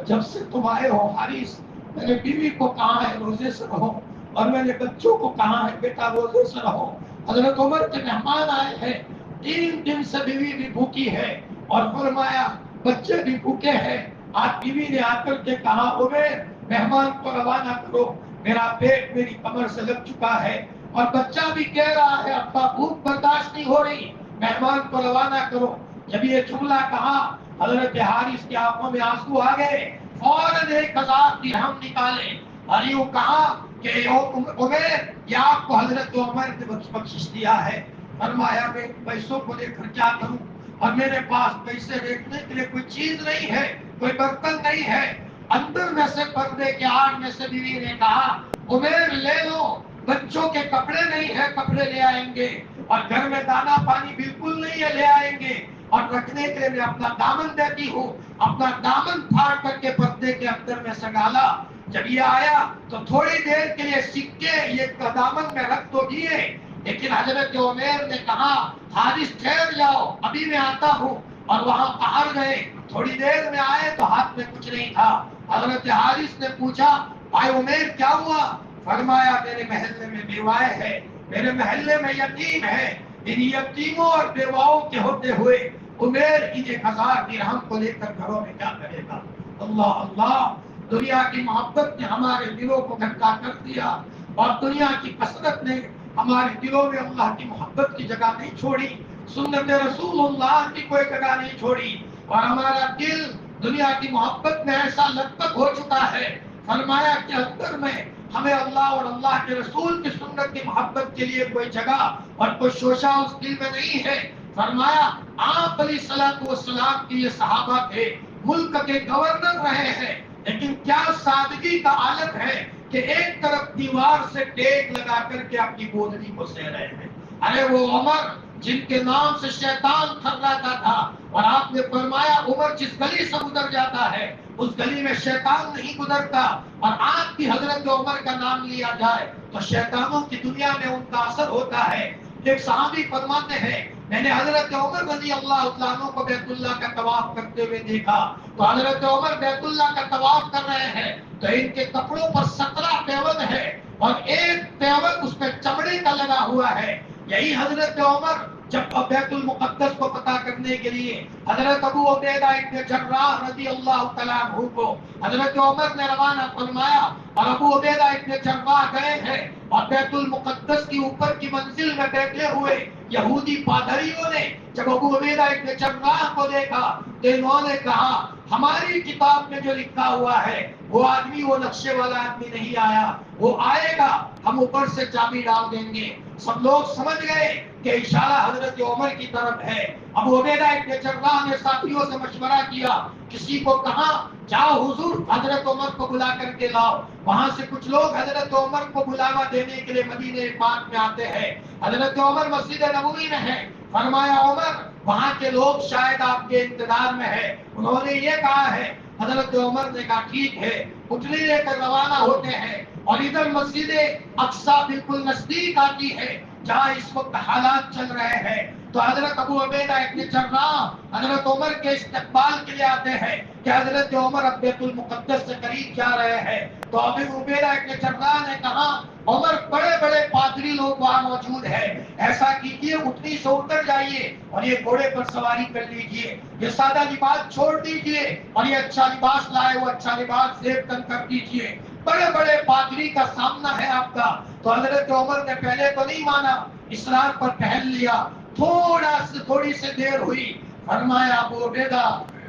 جب سے تم آئے ہو حارث، میں نے بیوی کو کہا ہے روزے سے رہو، اور میں نے بچوں کو کہا ہے بیٹا روزے سے رہو۔ حضرت عمر کے مہمان آئے ہیں، 3 دن سے بیوی بھی بھوکی ہے، اور فرمایا بچے بھی بھوکے ہیں۔ آج بیوی نے آ کر کے کہا عمیر مہمان کو روانہ کرو، میرا پیٹ میری کمر سے لگ چکا ہے، اور بچہ بھی کہہ رہا ہے ابا بھوک برداشت نہیں ہو رہی، مہمان کو روانہ کرو۔ جب یہ جملہ کہا حضرت حارث کی آنکھوں میں آنسو آ گئے، فوراً 1000 درہم نکالے اور یوں کہا کہ عمیر یہ آپ کو حضرت عمر نے بخشش دیا ہے۔ فرمایا میں پیسوں کو لے کر کیا کروں، اور میرے پاس پیسے دیکھنے کے لیے کوئی چیز نہیں ہے، کوئی برتن نہیں ہے۔ اندر میں سے پردے کے آڑ میں سے بیوی نے کہا عمیر لے لو، بچوں کے کپڑے نہیں ہے کپڑے لے آئیں گے، اور گھر میں دانا پانی بالکل نہیں ہے لے آئیں گے، اور رکھنے کے لیے میں اپنا دامن دیتی ہوں۔ اپنا دامن پھاڑ کر کے پردے کے اندر میں سے ڈالا، جب یہ آیا تو تھوڑی دیر کے لیے سکے یہ دامن میں رکھ تو دیے، لیکن حضرت عمیر نے کہا حارث ٹھہر جاؤ ابھی میں آتا ہوں، اور وہاں باہر گئے، تھوڑی دیر میں آئے تو ہاتھ میں کچھ نہیں تھا۔ حضرت حارث نے پوچھا بھائی عمیر کیا ہوا؟ فرمایا میرے محلے میں بیوائے ہے، میرے محلے میں یتیم ہے، ان یتیموں اور بیواؤں کے ہوتے ہوئے عمیر ان 1000 درہم کو لے کر گھروں میں کیا کرے گا؟ اللہ اللہ، دنیا کی محبت نے ہمارے دلوں کو گھٹا کر دیا، اور دنیا کی کثرت نے ہمارے دلوں میں اللہ کی محبت کی جگہ نہیں چھوڑی، سنت رسول اللہ کی کوئی جگہ نہیں چھوڑی، اور ہمارا دل دنیا کی محبت میں ایسا لت پت ہو چکا ہے۔ فرمایا کہ اندر میں ہمیں اللہ اور اللہ کے رسول کی سنت کی محبت کے لیے کوئی جگہ اور کوئی شوشہ اس دل میں نہیں ہے۔ فرمایا آپ علیہ الصلوۃ والسلام کی یہ صحابہ تھے، ملک کے گورنر رہے ہیں، لیکن کیا سادگی کا عالم ہے کہ ایک طرف دیوار سے ٹیک لگا کر کے اپنی بودری کو سہ رہے ہیں۔ ارے وہ عمر جن کے نام سے شیطان تھراتا تھا، اور آپ نے فرمایا عمر جس گلی سے گزر جاتا ہے اس گلی میں شیطان نہیں گزرتا، اور آپ کی حضرت عمر کا نام لیا جائے تو شیطانوں کی دنیا میں ان کا اثر ہوتا ہے۔ ایک صحابی فرماتے ہیں میں نے حضرت عمر رضی اللہ عنہ کو بیت اللہ کا طواف کرتے ہوئے دیکھا، تو حضرت عمر بیت اللہ کا طواف کر رہے ہیں تو ان کے کپڑوں پر 17 پیوند ہے، اور ایک پیوند اس پہ چمڑے کا لگا ہوا ہے۔ یہی حضرت عمر جب بیت المقدس کو فتح کرنے کے لیے حضرت ابو عبیدہ ابن جراح رضی اللہ تعالیٰ عنہ کو حضرت عمر نے روانہ فرمایا، اور ابو عبیدہ ابن جراح گئے ہیں، اور بیت المقدس کی اوپر کی منزل میں بیٹھے ہوئے یہودی پادریوں نے جب ابو عبیدہ ابن جراح کو دیکھا تو انہوں نے کہا ہماری کتاب میں جو لکھا ہوا ہے وہ آدمی وہ نقشے والا آدمی نہیں آیا، وہ آئے گا ہم اوپر سے چابی ڈال دیں گے۔ سب لوگ سمجھ گئے کہ اشارہ حضرت عمر کی طرف ہے۔ ابو عبیدہ ابن جراح نے ساتھیوں سے مشورہ کیا، کسی کو کہا جاؤ حضور حضرت عمر کو بلا کر کے لاؤ۔ وہاں سے کچھ لوگ حضرت عمر کو بلاوا دینے کے لیے مدینے پاک میں آتے ہیں۔ حضرت عمر مسجد نبوی میں ہے۔ فرمایا عمر وہاں کے لوگ شاید آپ کے انتظار میں ہے، انہوں نے یہ کہا ہے۔ حضرت عمر نے کہا ٹھیک ہے، اٹھنے لے کر روانہ ہوتے ہیں، اور ادھر مسجد اقصی بالکل نزدیک آتی ہے جہاں اس وقت حالات چل رہے ہیں۔ تو حضرت ابو عبیدہ ابن جراح حضرت عمر کے استقبال کے لیے آتے ہیں کہ حضرت عمر اب بیت المقدس سے قریب جا رہے ہیں۔ تو ابو عبیدہ ابن جراح نے کہا عمر بڑے بڑے پادری لوگ وہاں موجود ہیں، ایسا کیجیے اٹھنی سے اتر جائیے اور یہ گھوڑے پر سواری کر لیجیے، یہ سادہ لباس چھوڑ دیجیے اور یہ اچھا لباس لائے وہ اچھا لباس زیب تن کر دیجیے، بڑے بڑے پادری کا سامنا ہے آپ کا۔ تو حضرت عمر نے پہلے تو نہیں مانا، اصرار پر پہن لیا۔ تھوڑی سی دیر ہوئی، فرمایا ابو عبیدہ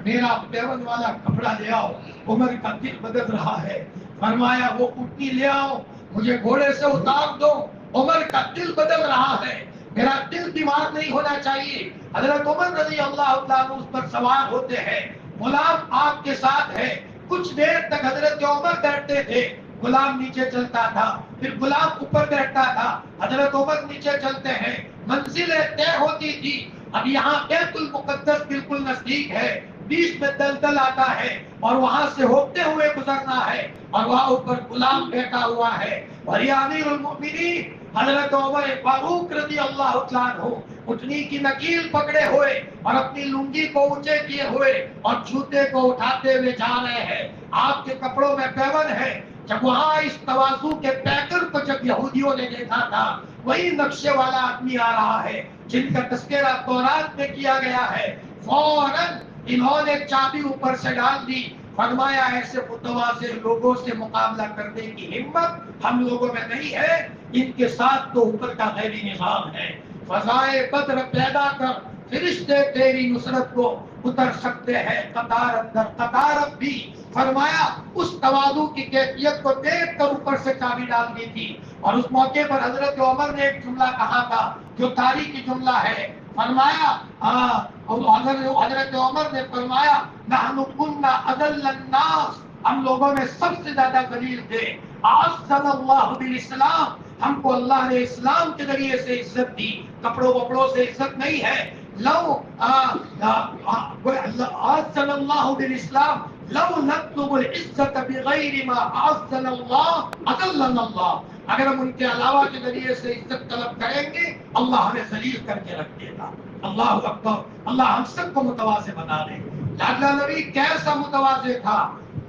میرا پیون والا کپڑا لے آؤ، عمر کا دل بدل رہا ہے۔ فرمایا وہ اٹھنی لے آؤ، مجھے گھوڑے سے اتار دو، عمر کا دل بدل رہا ہے، میرا دل بیمار نہیں ہونا چاہیے۔ حضرت عمر رضی اللہ عنہ اس پر سوار ہوتے ہیں، غلام آپ کے ساتھ ہے۔ کچھ دیر تک حضرت عمر بیٹھتے تھے، غلام نیچے چلتا تھا، پھر غلام اوپر بیٹھتا تھا، حضرت عمر نیچے چلتے ہیں، منزلیں طے ہوتی تھی۔ اب یہاں بیت المقدس بالکل نزدیک ہے، بیچ میں دلدل آتا ہے اور وہاں سے ہوتے ہوئے گزرنا ہے، اور وہاں اوپر غلام بیٹھا ہوا ہے، اور یہ امیر المؤمنین حضرت عمر فاروق رضی اللہ عنہ اٹھنی کی نکیل پکڑے ہوئے اور اپنی لنگی کو اونچے کیے ہوئے اور جوتے کو اٹھاتے ہوئے جا رہے ہیں۔ آپ کے کپڑوں میں پیون ہے۔ جب وہاں اس تواضع کے پیکر کو جب یہودیوں نے دیکھا تھا، وہی نقشے والا آدمی آ رہا ہے جن کا تذکرہ تورات میں کیا گیا ہے، فوراً انہوں نے چابی اوپر سے ڈال دی۔ فرمایا ایسے متواضع لوگوں سے مقابلہ کرنے کی ہمت ہم لوگوں میں نہیں ہے، ان کے ساتھ تو اوپر کا غیبی نظام ہے۔ فضائے بدر پیدا کر فرشتے تیری نصرت کو اتر سکتے ہیں قطار اندر قطار اب بھی۔ فرمایا اس تواضع کی کیفیت کو دیکھ کر اوپر سے چابی ڈال دی تھی، اور اس موقع پر حضرت عمر نے ایک جملہ کہا تھا جو تاریخی جملہ ہے۔ فرمایا حضرت عمر نے فرمایا نحن كنا اذل الناس، ہم لوگوں میں سب سے زیادہ ذلیل تھے، اعزنا اللہ بالاسلام، ہم کو اللہ نے اسلام کے ذریعے سے عزت دی، کپڑوں وپڑوں سے عزت نہیں ہے۔ لو اعزنا اللہ بالاسلام لو نطلب العزت بغیر ما اعزنا اللہ اذلنا اللہ، اگر ہم ان کے علاوہ کے ذریعے سے عزت طلب کریں گے اللہ ہمیں ذلیل کر کے رکھ دے گا۔ اللہ اکبر، اللہ ہم سب کو متواضع بنا دے۔ لاڈلا نبی کیسا متواضع تھا،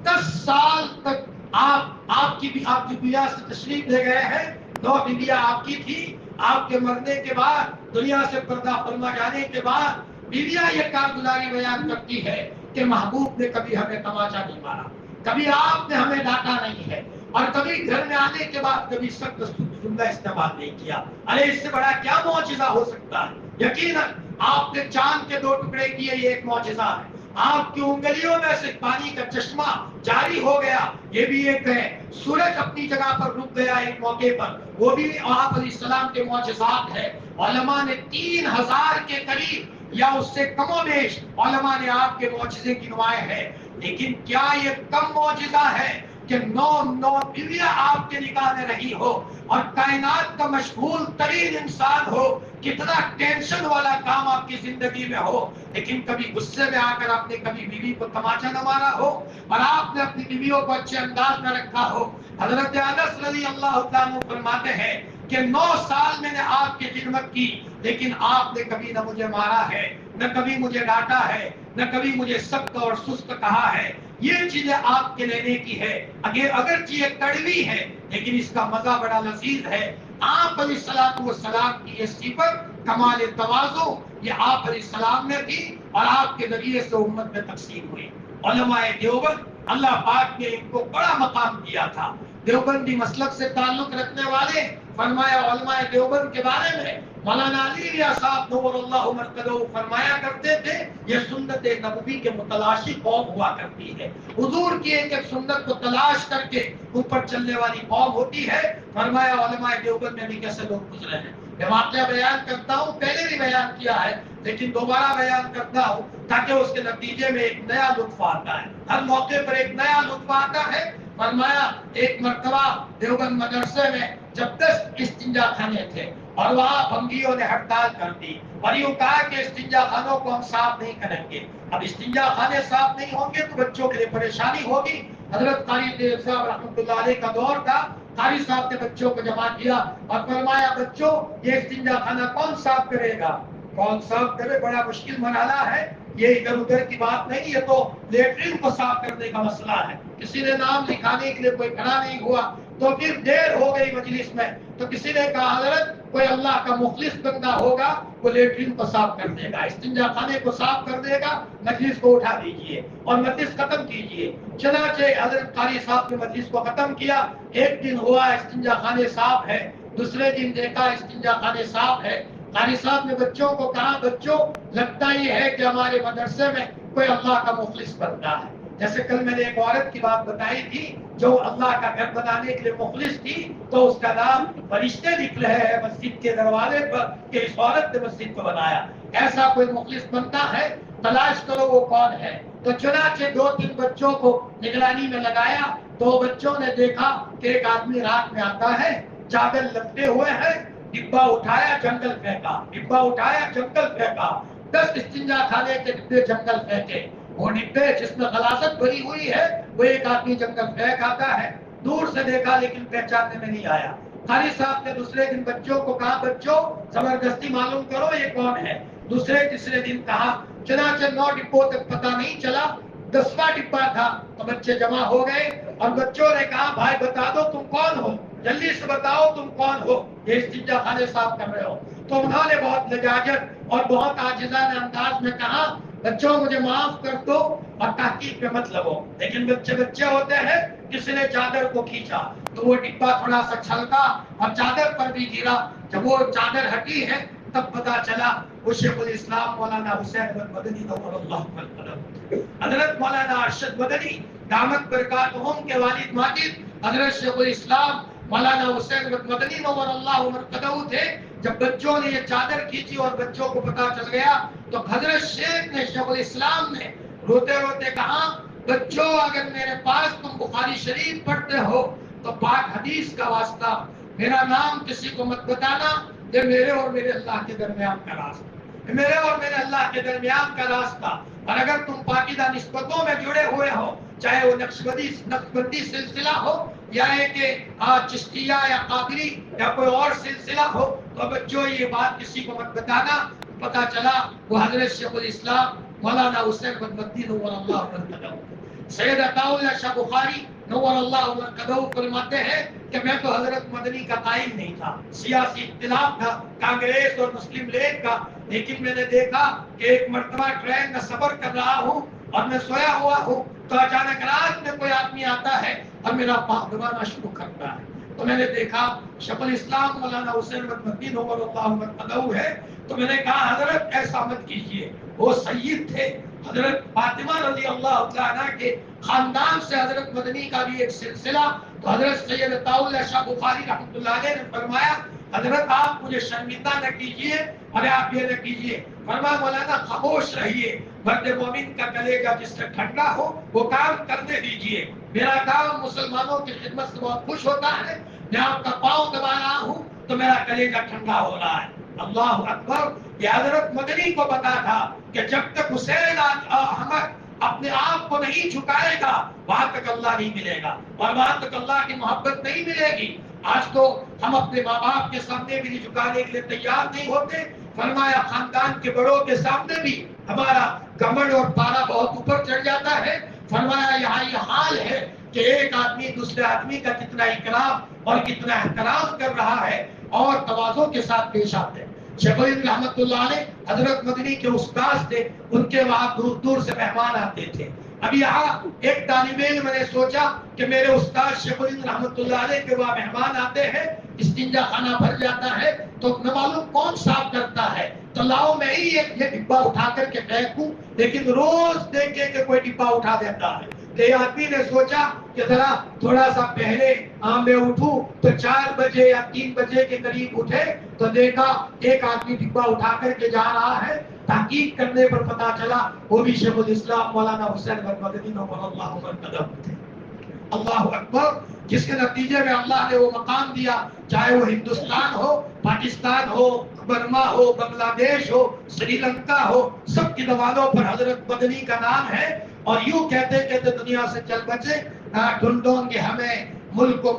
10 سال تک آپ کی دنیا سے تشریف لے گئے ہیں، 9 بیویاں آپ کی تھی، آپ کے مرنے کے بعد دنیا سے پردہ فرما جانے کے بعد بیویاں یہ کارگزاری بیان کرتی ہے کہ محبوب نے کبھی ہمیں تماچا نہیں مارا، کبھی آپ نے ہمیں ڈانٹا نہیں ہے، اور کبھی گھر میں آنے کے بعد کبھی سخت جملہ استعمال نہیں کیا۔ ارے اس سے بڑا کیا معجزہ ہو سکتا ہے؟ یقیناً آپ نے چاند کے 2 ٹکڑے کیے، یہ ایک معجزہ ہے۔ آپ کی انگلیوں میں سے پانی کا چشمہ جاری ہو گیا، یہ بھی ایک ہے۔ سورج اپنی جگہ پر رک گیا ایک موقع پر، وہ بھی آپ علیہ السلام کے معجزات ہے۔ علماء نے 3000 کے قریب یا اس سے کم و بیش علماء نے آپ کے معجزے گنوائے ہیں، لیکن کیا یہ کم معجزہ ہے کہ 9 بیویاں آپ کے نکاح میں رہی ہو اور کائنات کا مشغول ترین انسان ہو، کتنا ٹینشن والا کام آپ کی زندگی میں ہو، لیکن کبھی غصے میں آ کر آپ نے کبھی بیوی کو تماچا نہ مارا ہو اور آپ نے اپنی بیویوں کو اچھے انداز میں رکھا ہو۔ حضرت انس رضی اللہ تعالیٰ عنہ فرماتے ہیں کہ 9 سال میں نے آپ کی خدمت کی، لیکن آپ نے کبھی نہ مجھے مارا ہے، نہ کبھی مجھے ڈانٹا ہے، نہ کبھی مجھے سخت اور سست کہا ہے۔ یہ چیزیں آپ کے لینے کی ہے، اگرچہ یہ کڑوی ہے لیکن اس کا مزہ بڑا لذیذ ہے۔ آپ علیہ السلام کی یہ صفت کمال تواضع یہ آپ علیہ السلام نے تھی اور آپ کے ذریعے سے امت میں تقسیم ہوئی۔ علماء دیوبند، اللہ پاک نے ان کو بڑا مقام دیا تھا۔ دیوبندی مسلک سے تعلق رکھنے والے فرمایا علماء دیوبند کے بارے میں مولانا علی رضا صاحب نور اللہ مرکزہ فرمایا کرتے تھے، یہ سنت نبوی کے متلاشی قوم ہوا کرتی ہے۔ حضور کی ایک ایک سنت کو تلاش کر کے اوپر چلنے والی قوم ہوتی ہے۔ فرمایا علماء دیوبند میں بھی کیسے لوگ گزرے ہیں۔ میں واقعہ بیان کرتا ہوں، پہلے بھی بیان کیا ہے لیکن دوبارہ بیان کرتا ہوں تاکہ اس کے نتیجے میں ایک نیا لطف آتا ہے، ہر موقع پر ایک نیا لطف آتا ہے۔ فرمایا ایک مرتبہ دیوبند مدرسے میں جب 10 استنجا خانے تھے اور وہاں بنگیوں نے ہڑتال کر دی اور یوں کہا کہ استنجا خانوں کو ہم صاف نہیں کریں گے۔ اب استنجا خانے صاف نہیں ہوں گے تو بچوں کے لیے پریشانی ہوگی۔ حضرت قاری دیو صاحب رحمۃ اللہ علیہ کا دور تھا، قاری صاحب نے بچوں کو جمع کیا اور فرمایا بچوں یہ استنجا خانہ کون صاف کرے گا؟ کون صاف کرے؟ بڑا مشکل مرحلہ ہے، یہ ادھر ادھر کی بات نہیں، یہ تو لیٹرین کو صاف کرنے کا مسئلہ ہے۔ کسی نے نام لکھانے کے لیے کوئی کھڑا نہیں ہوا تو پھر دیر ہو گئی مجلس میں، تو کسی نے کہا حضرت کوئی اللہ کا مخلص بندہ ہوگا وہ لیٹرین کو صاف کر دے گا، استنجا خانے کو صاف کر دے گا، مجلس کو اٹھا دیجئے اور مجلس ختم کیجئے۔ چنانچہ حضرت قاری صاحب نے مجلس کو ختم کیا۔ ایک دن ہوا استنجا خانے صاف ہے، دوسرے دن دیکھا استنجا خانے صاف ہے۔ قاری صاحب نے بچوں کو کہا بچوں لگتا یہ ہے کہ ہمارے مدرسے میں کوئی اللہ کا مخلص بنتا ہے۔ جیسے کل میں نے ایک عورت کی بات بتائی تھی جو اللہ کا گھر بنانے کے لیے مخلص تھی، تو اس کا نام فرشتے لکھ رہے ہیں مسجد کے دروازے پر کہ اس عورت نے مسجد کو بنایا۔ ایسا کوئی مخلص بنتا ہے؟ تلاش کرو وہ کون ہے۔ تو چنانچہ 2-3 بچوں کو نگرانی میں لگایا، تو بچوں نے دیکھا کہ ایک آدمی رات میں آتا ہے، چادر لپٹے ہوئے ہیں، ڈبا اٹھایا جنگل پھینکا، ڈبا اٹھایا جنگل پھینکا، 10 استنجا خانے کے ڈبے جنگل پھینکے۔ وہ ڈبے جس میں غلاظت بھری ہوئی ہے وہ ایک آدمی جنگل پھینک آتا ہے، دور سے دیکھا لیکن پہچاننے میں نہیں آیا۔ قاری صاحب نے دوسرے دن بچوں کو کہا بچوں زبردستی معلوم کرو یہ کون ہے۔ دوسرے تیسرے دن کہا، چنانچہ 9 ڈبوں تک پتہ نہیں چلا، 10واں ڈبا تھا تو بچے جمع ہو گئے اور بچوں نے کہا بھائی بتا دو تم کون ہو، جلدی سے بتاؤ تم کون ہو، یہ استنجا خانے صاف کر رہے ہو۔ تو انہوں نے بہت لجاجت اور بہت عاجزانہ انداز میں کہا بچوں مجھے معاف کر دو اور تحقیق میں مت لگو۔ لیکن بچے بچے ہوتے ہیں، کسی نے چادر کو کھینچا تو وہ ڈبا تھوڑا سا چھلکا اور چادر پر بھی گرا۔ جب وہ چادر ہٹی ہے تب پتا چلا وہ شیخ الاسلام مولانا حسین احمد مدنی نور اللہ وبرکاتہ، حضرت مولانا ارشد مدنی دامت برکاتہم کے والد ماجد حضرت شیخ الاسلام مولانا حسین احمد مدنی نور اللہ وبرکاتہ تھے۔ جب بچوں نے یہ چادر کھینچی اور بچوں کو پتا چل گیا تو حضرت شیخ نے شیخ الاسلام نے روتے روتے کہا بچوں اگر میرے پاس تم بخاری شریف پڑھتے ہو تو پاک حدیث کا واسطہ میرا نام کسی کو مت بتانا، یہ میرے اور میرے اللہ کے درمیان کا راستہ، میرے اور میرے اللہ کے درمیان کا راستہ، اور اگر تم پاکیزہ نسبتوں میں جڑے ہوئے ہو چاہے وہ نقشبندی سلسلہ ہو یا ایک چشتیہ یا قادری یا کوئی اور سلسلہ ہو، تو بچوں یہ بات کسی کو مت بتانا. پتا چلا وہ حضرت شیخ الاسلام مولانا حسین بن مدی نور اللہ مرکزہ، سید عطا اللہ شاہ بخاری نور اللہ مرکزہ فرماتے ہیں کہ میں تو حضرت مدنی کا قائل نہیں تھا، سیاسی اختلاف تھا کانگریس اور مسلم لیگ کا، لیکن میں نے دیکھا کہ ایک مرتبہ ٹرین میں سفر کر رہا ہوں اور میں سویا ہوا ہوں تو اچانک رات میں کوئی آدمی آتا ہے اور میرا پاؤں دبانا شروع کرتا ہے، تو میں نے دیکھا شیخ الاسلام مولانا حسین بن مدی نور اللہ مرکزہ ہے. تو میں نے کہا حضرت ایسا مت کیجیے، وہ سید تھے، حضرت فاطمہ رضی اللہ تعالیٰ عنہ کے خاندان سے حضرت مدنی کا بھی ایک سلسلہ. تو حضرت سید عطا اللہ شاہ بخاری رحمۃ اللہ علیہ نے فرمایا حضرت آپ مجھے شرمندہ نہ کیجیے اور آپ یہ نہ کیجیے، فرمایا مولانا خاموش رہیے، مرد مومن کا کلیجہ جس سے ٹھنڈا ہو وہ کام کرنے دیجیے، میرا کام مسلمانوں کی خدمت سے بہت خوش ہوتا ہے، میں آپ کا پاؤں دبا رہا ہوں تو میرا کلیجہ ٹھنڈا ہو رہا ہے. اللہ اکبر. یہ حضرت مدنی کو پتا تھا کہ جب تک حسین احمد اپنے آپ کو نہیں جھکائے گا وہاں تک اللہ نہیں ملے گا اور وہاں تک اللہ کی محبت نہیں ملے گی. آج تو ہم اپنے ماں باپ کے سامنے بھی جھکانے کے لیے تیار نہیں ہوتے. فرمایا خاندان کے بڑوں کے سامنے بھی ہمارا گھمنڈ اور پارا بہت اوپر چڑھ جاتا ہے. فرمایا یہاں یہ حال ہے کہ ایک آدمی دوسرے آدمی کا کتنا اکرام اور کتنا احترام کر رہا ہے اور تواضع کے ساتھ پیش آتے ہیں. شیخ الہند رحمۃ اللہ علیہ حضرت مدنی کے استاد تھے، ان کے وہاں دور دور سے مہمان آتے تھے. اب یہاں ایک طالب علم نے سوچا کہ میرے استاد شیخ الہند رحمۃ اللہ علیہ کے وہاں مہمان آتے ہیں، استنجا خانہ بھر جاتا ہے تو نہ معلوم کون صاف کرتا ہے، تو لاؤ میں ہی یہ ڈبہ اٹھا کر کے پھینکوں. لیکن روز دیکھے کہ کوئی ڈبہ اٹھا دیتا ہے. یہ آدمی نے سوچا کہ ذرا تھوڑا سا پہلے میں اٹھوں، تو 4 بجے یا 3 بجے کے قریب اٹھے تو دیکھا ایک آدمی ڈبہ اٹھا کر کے جا رہا ہے. تحقیق کرنے پر پتا چلا وہ بھی شیخ الاسلام مولانا حسین بن مدنی نور اللہ مرکزہ تھے. اللہ اکبر. جس کے نتیجے میں اللہ نے وہ مقام دیا، چاہے وہ ہندوستان ہو، پاکستان ہو، برما ہو، بنگلہ دیش ہو، سری لنکا ہو، سب کی دیواروں پر حضرت مدنی کا نام ہے. اور یوں کہتے کہتے دنیا سے چل بچے. ڈھونڈوں گے ہمیں ملکو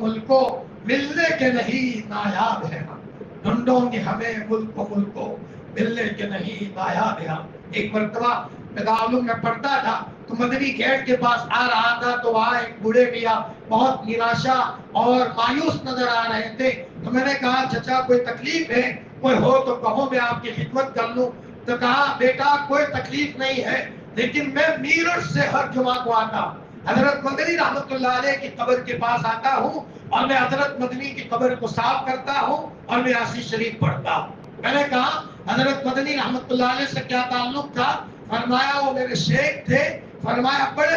ملنے کے نہیں نایاب ہے ہم، ڈھونڈوں گے ہمیں ملکو ملنے کے نہیں نایاب ہے ہم. ایک مرتبہ میں میں پڑھتا تھا تو مدنی گیٹ کے پاس آ رہا تھا تو وہاں ایک بوڑھے میاں بہت نراشا اور مایوس نظر آ رہے تھے. تو میں نے کہا چچا کوئی تکلیف ہے؟ کوئی ہو تو کہو میں آپ کی خدمت کر لوں. تو کہا بیٹا کوئی تکلیف نہیں ہے، لیکن میں میرٹھ سے ہر جمعہ کو آتا ہوں، حضرت مدنی رحمت اللہ علیہ کی قبر کے پاس آتا ہوں اور میں حضرت مدنی کی قبر کو صاف کرتا ہوں اور میں یاسین شریف پڑھتا ہوں. میں نے کہا حضرت مدنی رحمت اللہ علیہ سے کیا تعلق تھا؟ فرمایا وہ میرے شیخ تھے. فرمایا بڑے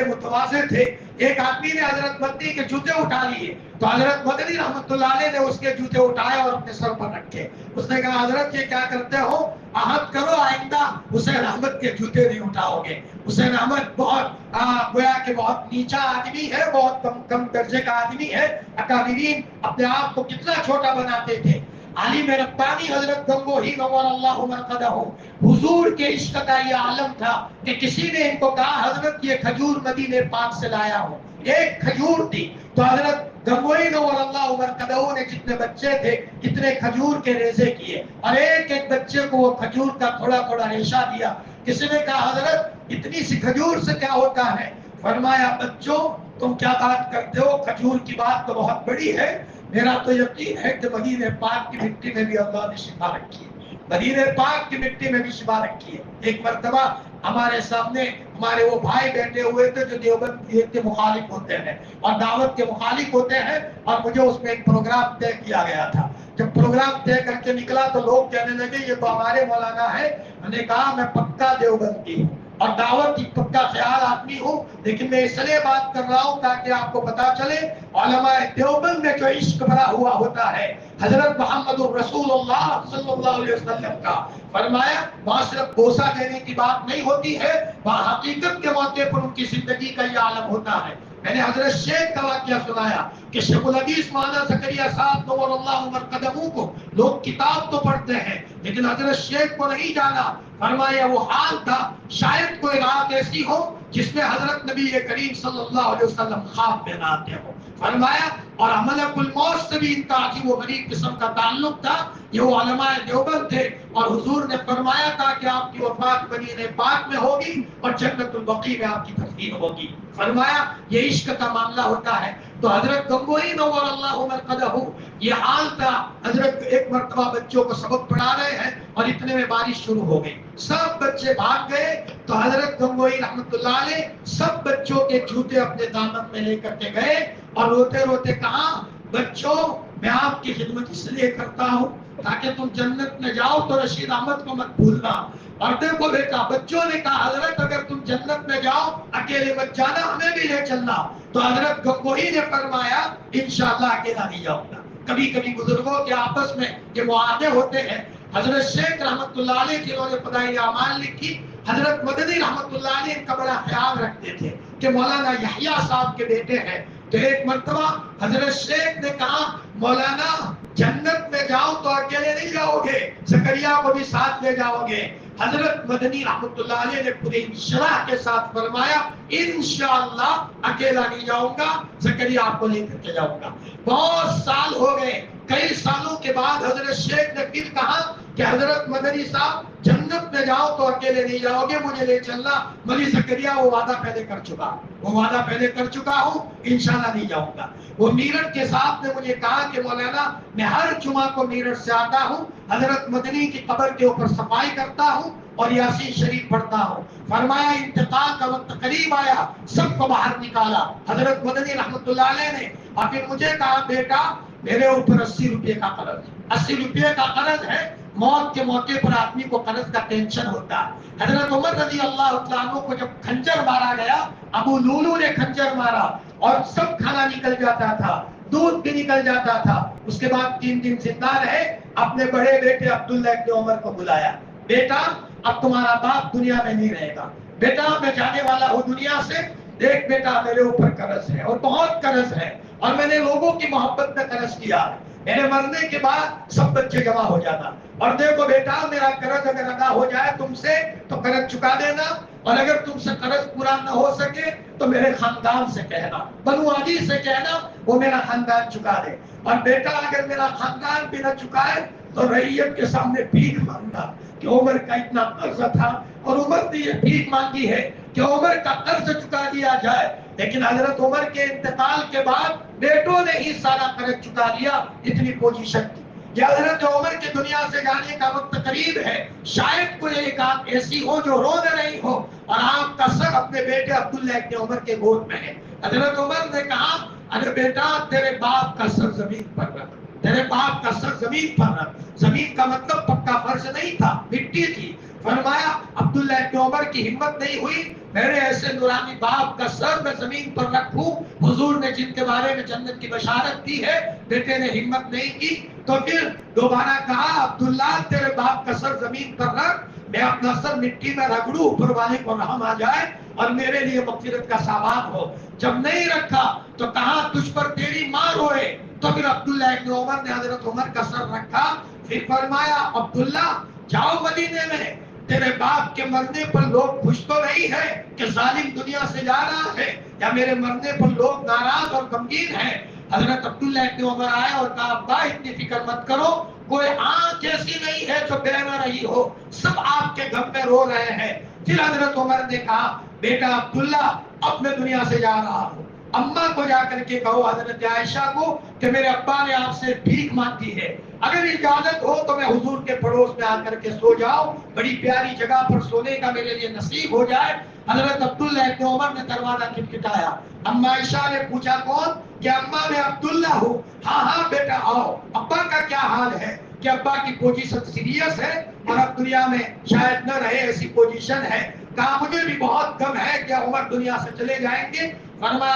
متواضع تھے. ایک آدمی نے حضرت مدنی کے جوتے اٹھا لیے تو حضرت مدنی رحمت اللہ علیہ نے اس کے جوتے اٹھائے اور اپنے سر پر رکھے. اس نے کہا حضرت یہ کیا کرتے ہو؟ عہد کرو آئندہ حسین احمد کے جوتے نہیں اٹھاؤ گے. حسین احمد بہت گویا کہ بہت نیچا آدمی ہے، بہت کم درجے کا آدمی ہے. اکابرین اپنے آپ کو کتنا چھوٹا بناتے تھے. عالم ربانی حضرت گنگوہی نور اللہ مرقدہ حضور کے عشق کا یہ عالم تھا کہ کسی نے ان کو کہا حضرت یہ کھجور مدینے پاک سے لایا ہو. ایک کھجور تھی تو حضرت گنگوہی نور اللہ مرقدہ نے جتنے بچے تھے کتنے کھجور کے ریزے کیے اور ایک ایک بچے کو وہ کھجور کا تھوڑا تھوڑا ریشہ دیا. کسی نے کہا حضرت اتنی سی کھجور سے کیا ہوتا ہے؟ فرمایا بچوں تم کیا بات کرتے ہو، کھجور کی بات تو بہت بڑی ہے. میرا تو یقین ہے کہ مدینہ پاک کی مٹی میں بھی اللہ نے شفا رکھی ہے، مدینہ پاک کی مٹی میں بھی شفا رکھی ہے. ایک مرتبہ ہمارے سامنے ہمارے وہ بھائی بیٹھے ہوئے تھے جو دیوبند کے مخالف ہوتے ہیں اور دعوت کے مخالف ہوتے ہیں، اور مجھے اس میں ایک پروگرام طے کیا گیا تھا. جب پروگرام طے کر کے نکلا تو لوگ کہنے لگے یہ تو ہمارے مولانا ہے. میں نے کہا میں پکا دیوبندی ہوں اور دعوت کی پکا خیال آدمی ہوں، لیکن میں اس لیے بات کر رہا ہوں تاکہ آپ کو پتا چلے علماء دیوبند میں جو عشق بھرا ہوا ہوتا ہے حضرت محمد رسول اللہ صلی اللہ علیہ وسلم کا. فرمایا وہاں صرف بوسہ دینے کی بات نہیں ہوتی ہے، وہاں حقیقت کے موقع پر ان کی زندگی کا یہ عالم ہوتا ہے. میں نے حضرت شیخ کا واقعہ سنایا کہ شیخ الحدیث مولانا زکریا صاحب نور اللہ مرقدہ کو لوگ کتاب تو پڑھتے ہیں لیکن حضرت شیخ کو نہیں جانا. فرمایا وہ حال تھا شاید کوئی رات ایسی ایسی ہو جس میں حضرت نبی کریم صلی اللہ علیہ وسلم خواب میں نہ آتے ہو. فرمایا اور ملک الموت سے بھی ان کا عجیب و غریب قسم کا تعلق تھا. یہ وہ علماء دیوبند تھے اور حضور نے فرمایا تھا کہ آپ کی وفات مدینہ پاک میں ہوگی اور جنت البقیع میں آپ کی تدفین ہوگی. فرمایا یہ عشق کا معاملہ ہوتا ہے. تو حضرت گنگوئی نور اللہ مرقدہ یہ حال تھا. حضرت ایک مرتبہ بچوں کو سبق پڑھا رہے ہیں اور اتنے میں بارش شروع ہو گئی. سب بچے بھاگ گئے تو حضرت گنگوئی رحمت اللہ علیہ سب بچوں کے جوتے اپنے دامن میں لے کر کے گئے اور روتے روتے کہا بچوں میں آپ کی خدمت اس لیے کرتا ہوں تاکہ تم جنت میں جاؤ تو رشید احمد کو مت بھولنا. اور دیکھو بیٹا بچوں نے کہا حضرت اگر تم جنت میں جاؤ اکیلے مت جانا ہمیں بھی لے چلنا. تو حضرت گنگوئی نے فرمایا انشاءاللہ اکیلا نہیں جاؤں گا. کبھی کبھی بزرگوں کے آپس میں یہ معاہدے ہوتے ہیں. حضرت شیخ رحمت اللہ علیہ جنہوں نے فضائل اعمال لکھی حضرت مدنی رحمت اللہ علیہ ان کا بڑا خیال رکھتے تھے کہ مولانا یحییٰ صاحب کے بیٹے ہیں. تو ایک مرتبہ حضرت شیخ نے کہا مولانا جنت میں جاؤ تو اکیلے نہیں جاؤ گے زکریا کو بھی ساتھ لے جاؤ گے. حضرت مدنی رحمت اللہ علیہ نے پورے انشراح کے ساتھ فرمایا انشاءاللہ اکیلا نہیں جاؤں گا زکریا آپ کو لے کر کے جاؤں گا. بہت سال ہو گئے. کئی سالوں کے بعد حضرت شیخ نے پھر کہا کہ حضرت مدنی صاحب جنت میں جاؤ تو اکیلے نہیں جاؤ گے مجھے لے چلنا. مولوی زکریا وہ وعدہ پہلے کر چکا ہوں انشاءاللہ نہیں جاؤں گا. وہ میرٹھ کے صاحب نے مجھے کہا کہ مولانا میں ہر جمعہ کو میرٹھ سے آتا ہوں حضرت مدنی کی قبر کے اوپر صفائی کرتا ہوں اور یاسین شریف پڑھتا ہوں. فرمایا انتقال کا وقت قریب آیا سب کو باہر نکالا حضرت مدنی رحمت اللہ علیہ نے اور پھر مجھے کہا بیٹا میرے اوپر 80 روپے کا قرض ہے. 80 روپے کا قرض ہے. موت کے موقع پر آدمی کو قرض کا ٹینشن ہوتا ہے. حضرت عمر رضی اللہ عنہ کو جب خنجر مارا گیا ابو لولو نے خنجر مارا اور سب کھانا نکل جاتا تھا دودھ بھی نکل جاتا تھا. اس کے بعد 3 دن زندہ رہے. اپنے بڑے بیٹے عبداللہ ابن عمر کو بلایا بیٹا اب تمہارا باپ دنیا میں نہیں رہے گا. بیٹا میں جانے والا ہوں دنیا سے. دیکھ بیٹا میرے اوپر قرض ہے اور بہت قرض ہے اور میں نے لوگوں کی محبت میں قرض کیا. میرے مرنے کے بعد سب بچے جمع ہو جانا اور دیکھو بیٹا میرا قرض اگر ادا ہو جائے تم سے تو قرض چکا دینا اور اگر تم سے قرض پورا نہ ہو سکے تو میرے خاندان سے کہنا بنو عدی سے کہنا وہ میرا خاندان چکا دے. اور بیٹا اگر میرا خاندان بھی نہ چکائے تو رعیت کے سامنے بھیک مانگنا کہ عمر کا اتنا قرض تھا اور عمر نے یہ بھیک مانگی ہے کہ عمر کا قرض چکا دیا جائے. لیکن حضرت عمر کے انتقال کے بعد بیٹوں نے ہی سارا قرض چکا دیا. اتنی پوزیشن تھی. یہ حضرت عمر کے دنیا سے جانے کا وقت قریب ہے. شاید کوئی ایک آنکھ ایسی ہو جو رو نہ رہی ہو اور آپ کا سر اپنے بیٹے عبداللہ ابن عمر کے گود میں ہے. حضرت عمر نے کہا ارے بیٹا تیرے باپ کا سر زمین پر رکھ. تیرے باپ کا سر زمین پر رکھ. زمین کا مطلب پکا فرش نہیں تھا مٹی تھی. فرمایا عبداللہ ابن عمر کی ہمت نہیں ہوئی میرے ایسے نورانی باپ کا سر میں زمین پر رکھوں. حضور نے جن کے بارے میں جنت کی بشارت دی ہے بیٹے نے ہمت نہیں کی تو پھر دوبارہ کہا عبداللہ تیرے باپ کا سر زمین پر رکھ میں اپنا سر مٹی میں رگڑوں اوپر والے کو رحم آ جائے اور میرے لیے مغفرت کا سامان ہو. جب نہیں رکھا تو کہا تجھ پر تیری ماں روئے. تو پھر عبداللہ ابن عمر نے حضرت عمر کا سر رکھا. پھر فرمایا عبداللہ جاؤ مدینے میں تیرے باپ کے مرنے پر لوگ خوش تو نہیں ہے کہ ظالم دنیا سے جا رہا ہے یا میرے مرنے پر لوگ ناراض اور غمگین ہیں. حضرت عبداللہ ابن عمر آئے اور کہا ابا اتنی فکر مت کرو کوئی آنکھ ایسی نہیں ہے جو بہ نہ رہی ہو سب آپ کے گھر میں رو رہے ہیں. پھر حضرت عمر نے کہا بیٹا عبداللہ اب میں دنیا سے جا رہا ہوں. اماں کو جا کر کے کہو حضرت عائشہ کو کہ میرے ابا نے آپ سے بھیک مانگی ہے اگر اجازت ہو تو میں حضور کے پڑوس میں آ کر کے سو جاؤں بڑی پیاری جگہ پر سونے کا میرے لیے نصیب ہو جائے. حضرت عبداللہ ابن عمر نے دروازہ کھٹکھٹایا. اماں عائشہ نے پوچھا کون کہ اماں میں عبداللہ ہوں. ہاں ہاں بیٹا آؤ. ابا کا کیا حال ہے کہ ابا کی پوزیشن سیریس ہے اور اب دنیا میں شاید نہ رہے ایسی پوزیشن ہے. کہا مجھے بھی بہت غم ہے کہ عمر دنیا سے چلے جائیں گے. فرمایا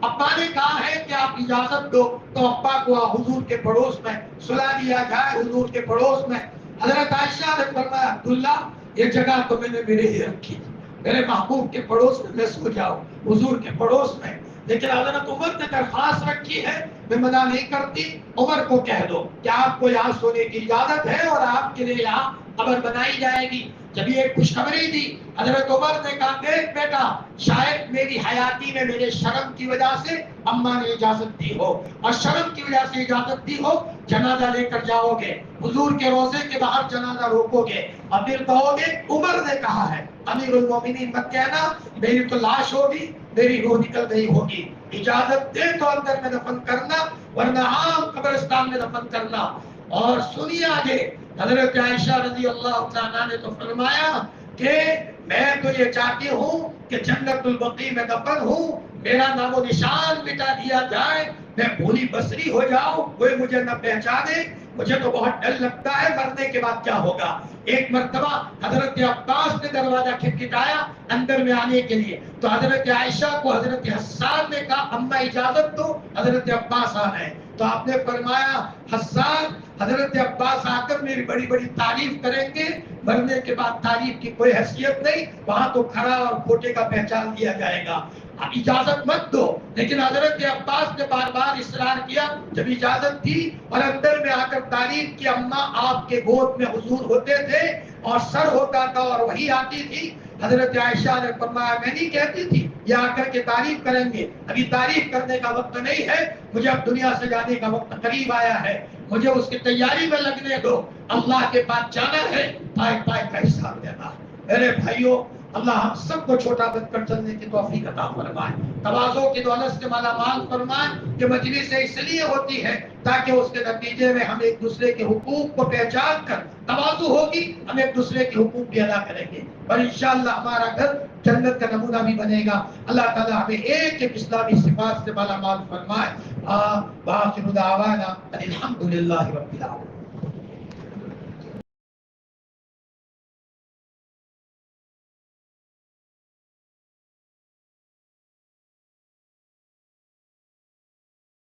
ابا نے کہا ہے کہ آپ اجازت دو تو ابا کو حضور کے پڑوس میں سلا دیا جائے. حضور کے پڑوس میں حضرت عائشہ نے فرمایا عبداللہ یہ جگہ تو میں نے میرے ہی رکھی تھی میرے محبوب کے پڑوس میں میں سو جاؤں حضور کے پڑوس میں. لیکن حضرت عمر نے درخواست رکھی ہے میں منع نہیں کرتی. عمر کو کہہ دو کہ آپ کو یہاں سونے کی اجازت ہے اور آپ کے لیے یہاں قبر بنائی جائے گی. جب یہ خوشخبری دی حضرت عمر نے کہا دیکھ بیٹا شاید میری حیاتی میں میرے شرم کی وجہ سے اماں نے اجازت دی ہو اور شرم کی وجہ سے اجازت دی ہو جنازہ لے کر جاؤ گے حضور کے روضے کے باہر جنازہ روکو گے اور پھر کہو گے عمر نے کہا ہے امیر المومنین مت کہنا میری تو لاش ہوگی میری روح نکل گئی ہوگی اجازت دے تو اندر میں دفن کرنا ورنہ عام قبرستان میں دفن کرنا اور سنیے آگے حضرت عائشہ رضی اللہ تعالیٰ نے تو فرمایا کہ میں تو یہ چاہتی ہوں کہ جنت البقیع میں دفن ہوں میرا نام و نشان مٹا دیا جائے میں بھولی بصری ہو جاؤں کوئی مجھے نہ پہچانے مجھے تو بہت ڈر لگتا ہے مرنے کے بعد کیا ہوگا ایک مرتبہ حضرت عباس نے دروازہ کھٹکھٹایا اندر میں آنے کے لیے تو حضرت عائشہ کو حضرت حسان نے کہا اماں اجازت دو حضرت عباس آ رہے تو آپ نے فرمایا حسان حضرت عباس آ کر میری بڑی بڑی تعریف کریں گے مرنے کے بعد تعریف کی کوئی حیثیت نہیں وہاں تو کھڑا اور کھوٹے کا پہچان دیا جائے گا اجازت مت دو لیکن حضرت عباس نے بار بار اصرار کیا جب اجازت دی اور اندر میں آ کر تعریف کی اماں آپ کے گود میں حضور ہوتے تھے اور سر ہوتا تھا اور وہی آتی تھی حضرت عائشہ نے فرمایا میں نہیں کہتی تھی یہ آ کر کے تعریف کریں گے ابھی تعریف کرنے کا وقت نہیں ہے مجھے اب دنیا سے جانے کا وقت قریب آیا ہے مجھے اس کی تیاری میں لگنے دو اللہ کے پاس جانا ہے پائے پائے کا حساب دینا میرے بھائیوں اللہ ہم سب کو چھوٹا بن کر چلنے کی توفیق عطا فرمائے تواضع کی دولت سے مالا مال فرمائے کہ مجلس اس لیے ہوتی ہے تاکہ اس کے نتیجے میں ہم ایک دوسرے کے حقوق کو پہچان کر تواضع ہوگی ہم ایک دوسرے کے حقوق بھی ادا کریں گے اور انشاءاللہ ہمارا گھر جنت کا نمونہ بھی بنے گا اللہ تعالیٰ ہمیں ایک ایک اسلامی صفات سے مالا مال فرمائے باقی دعوانا الحمدللہ رب العالمین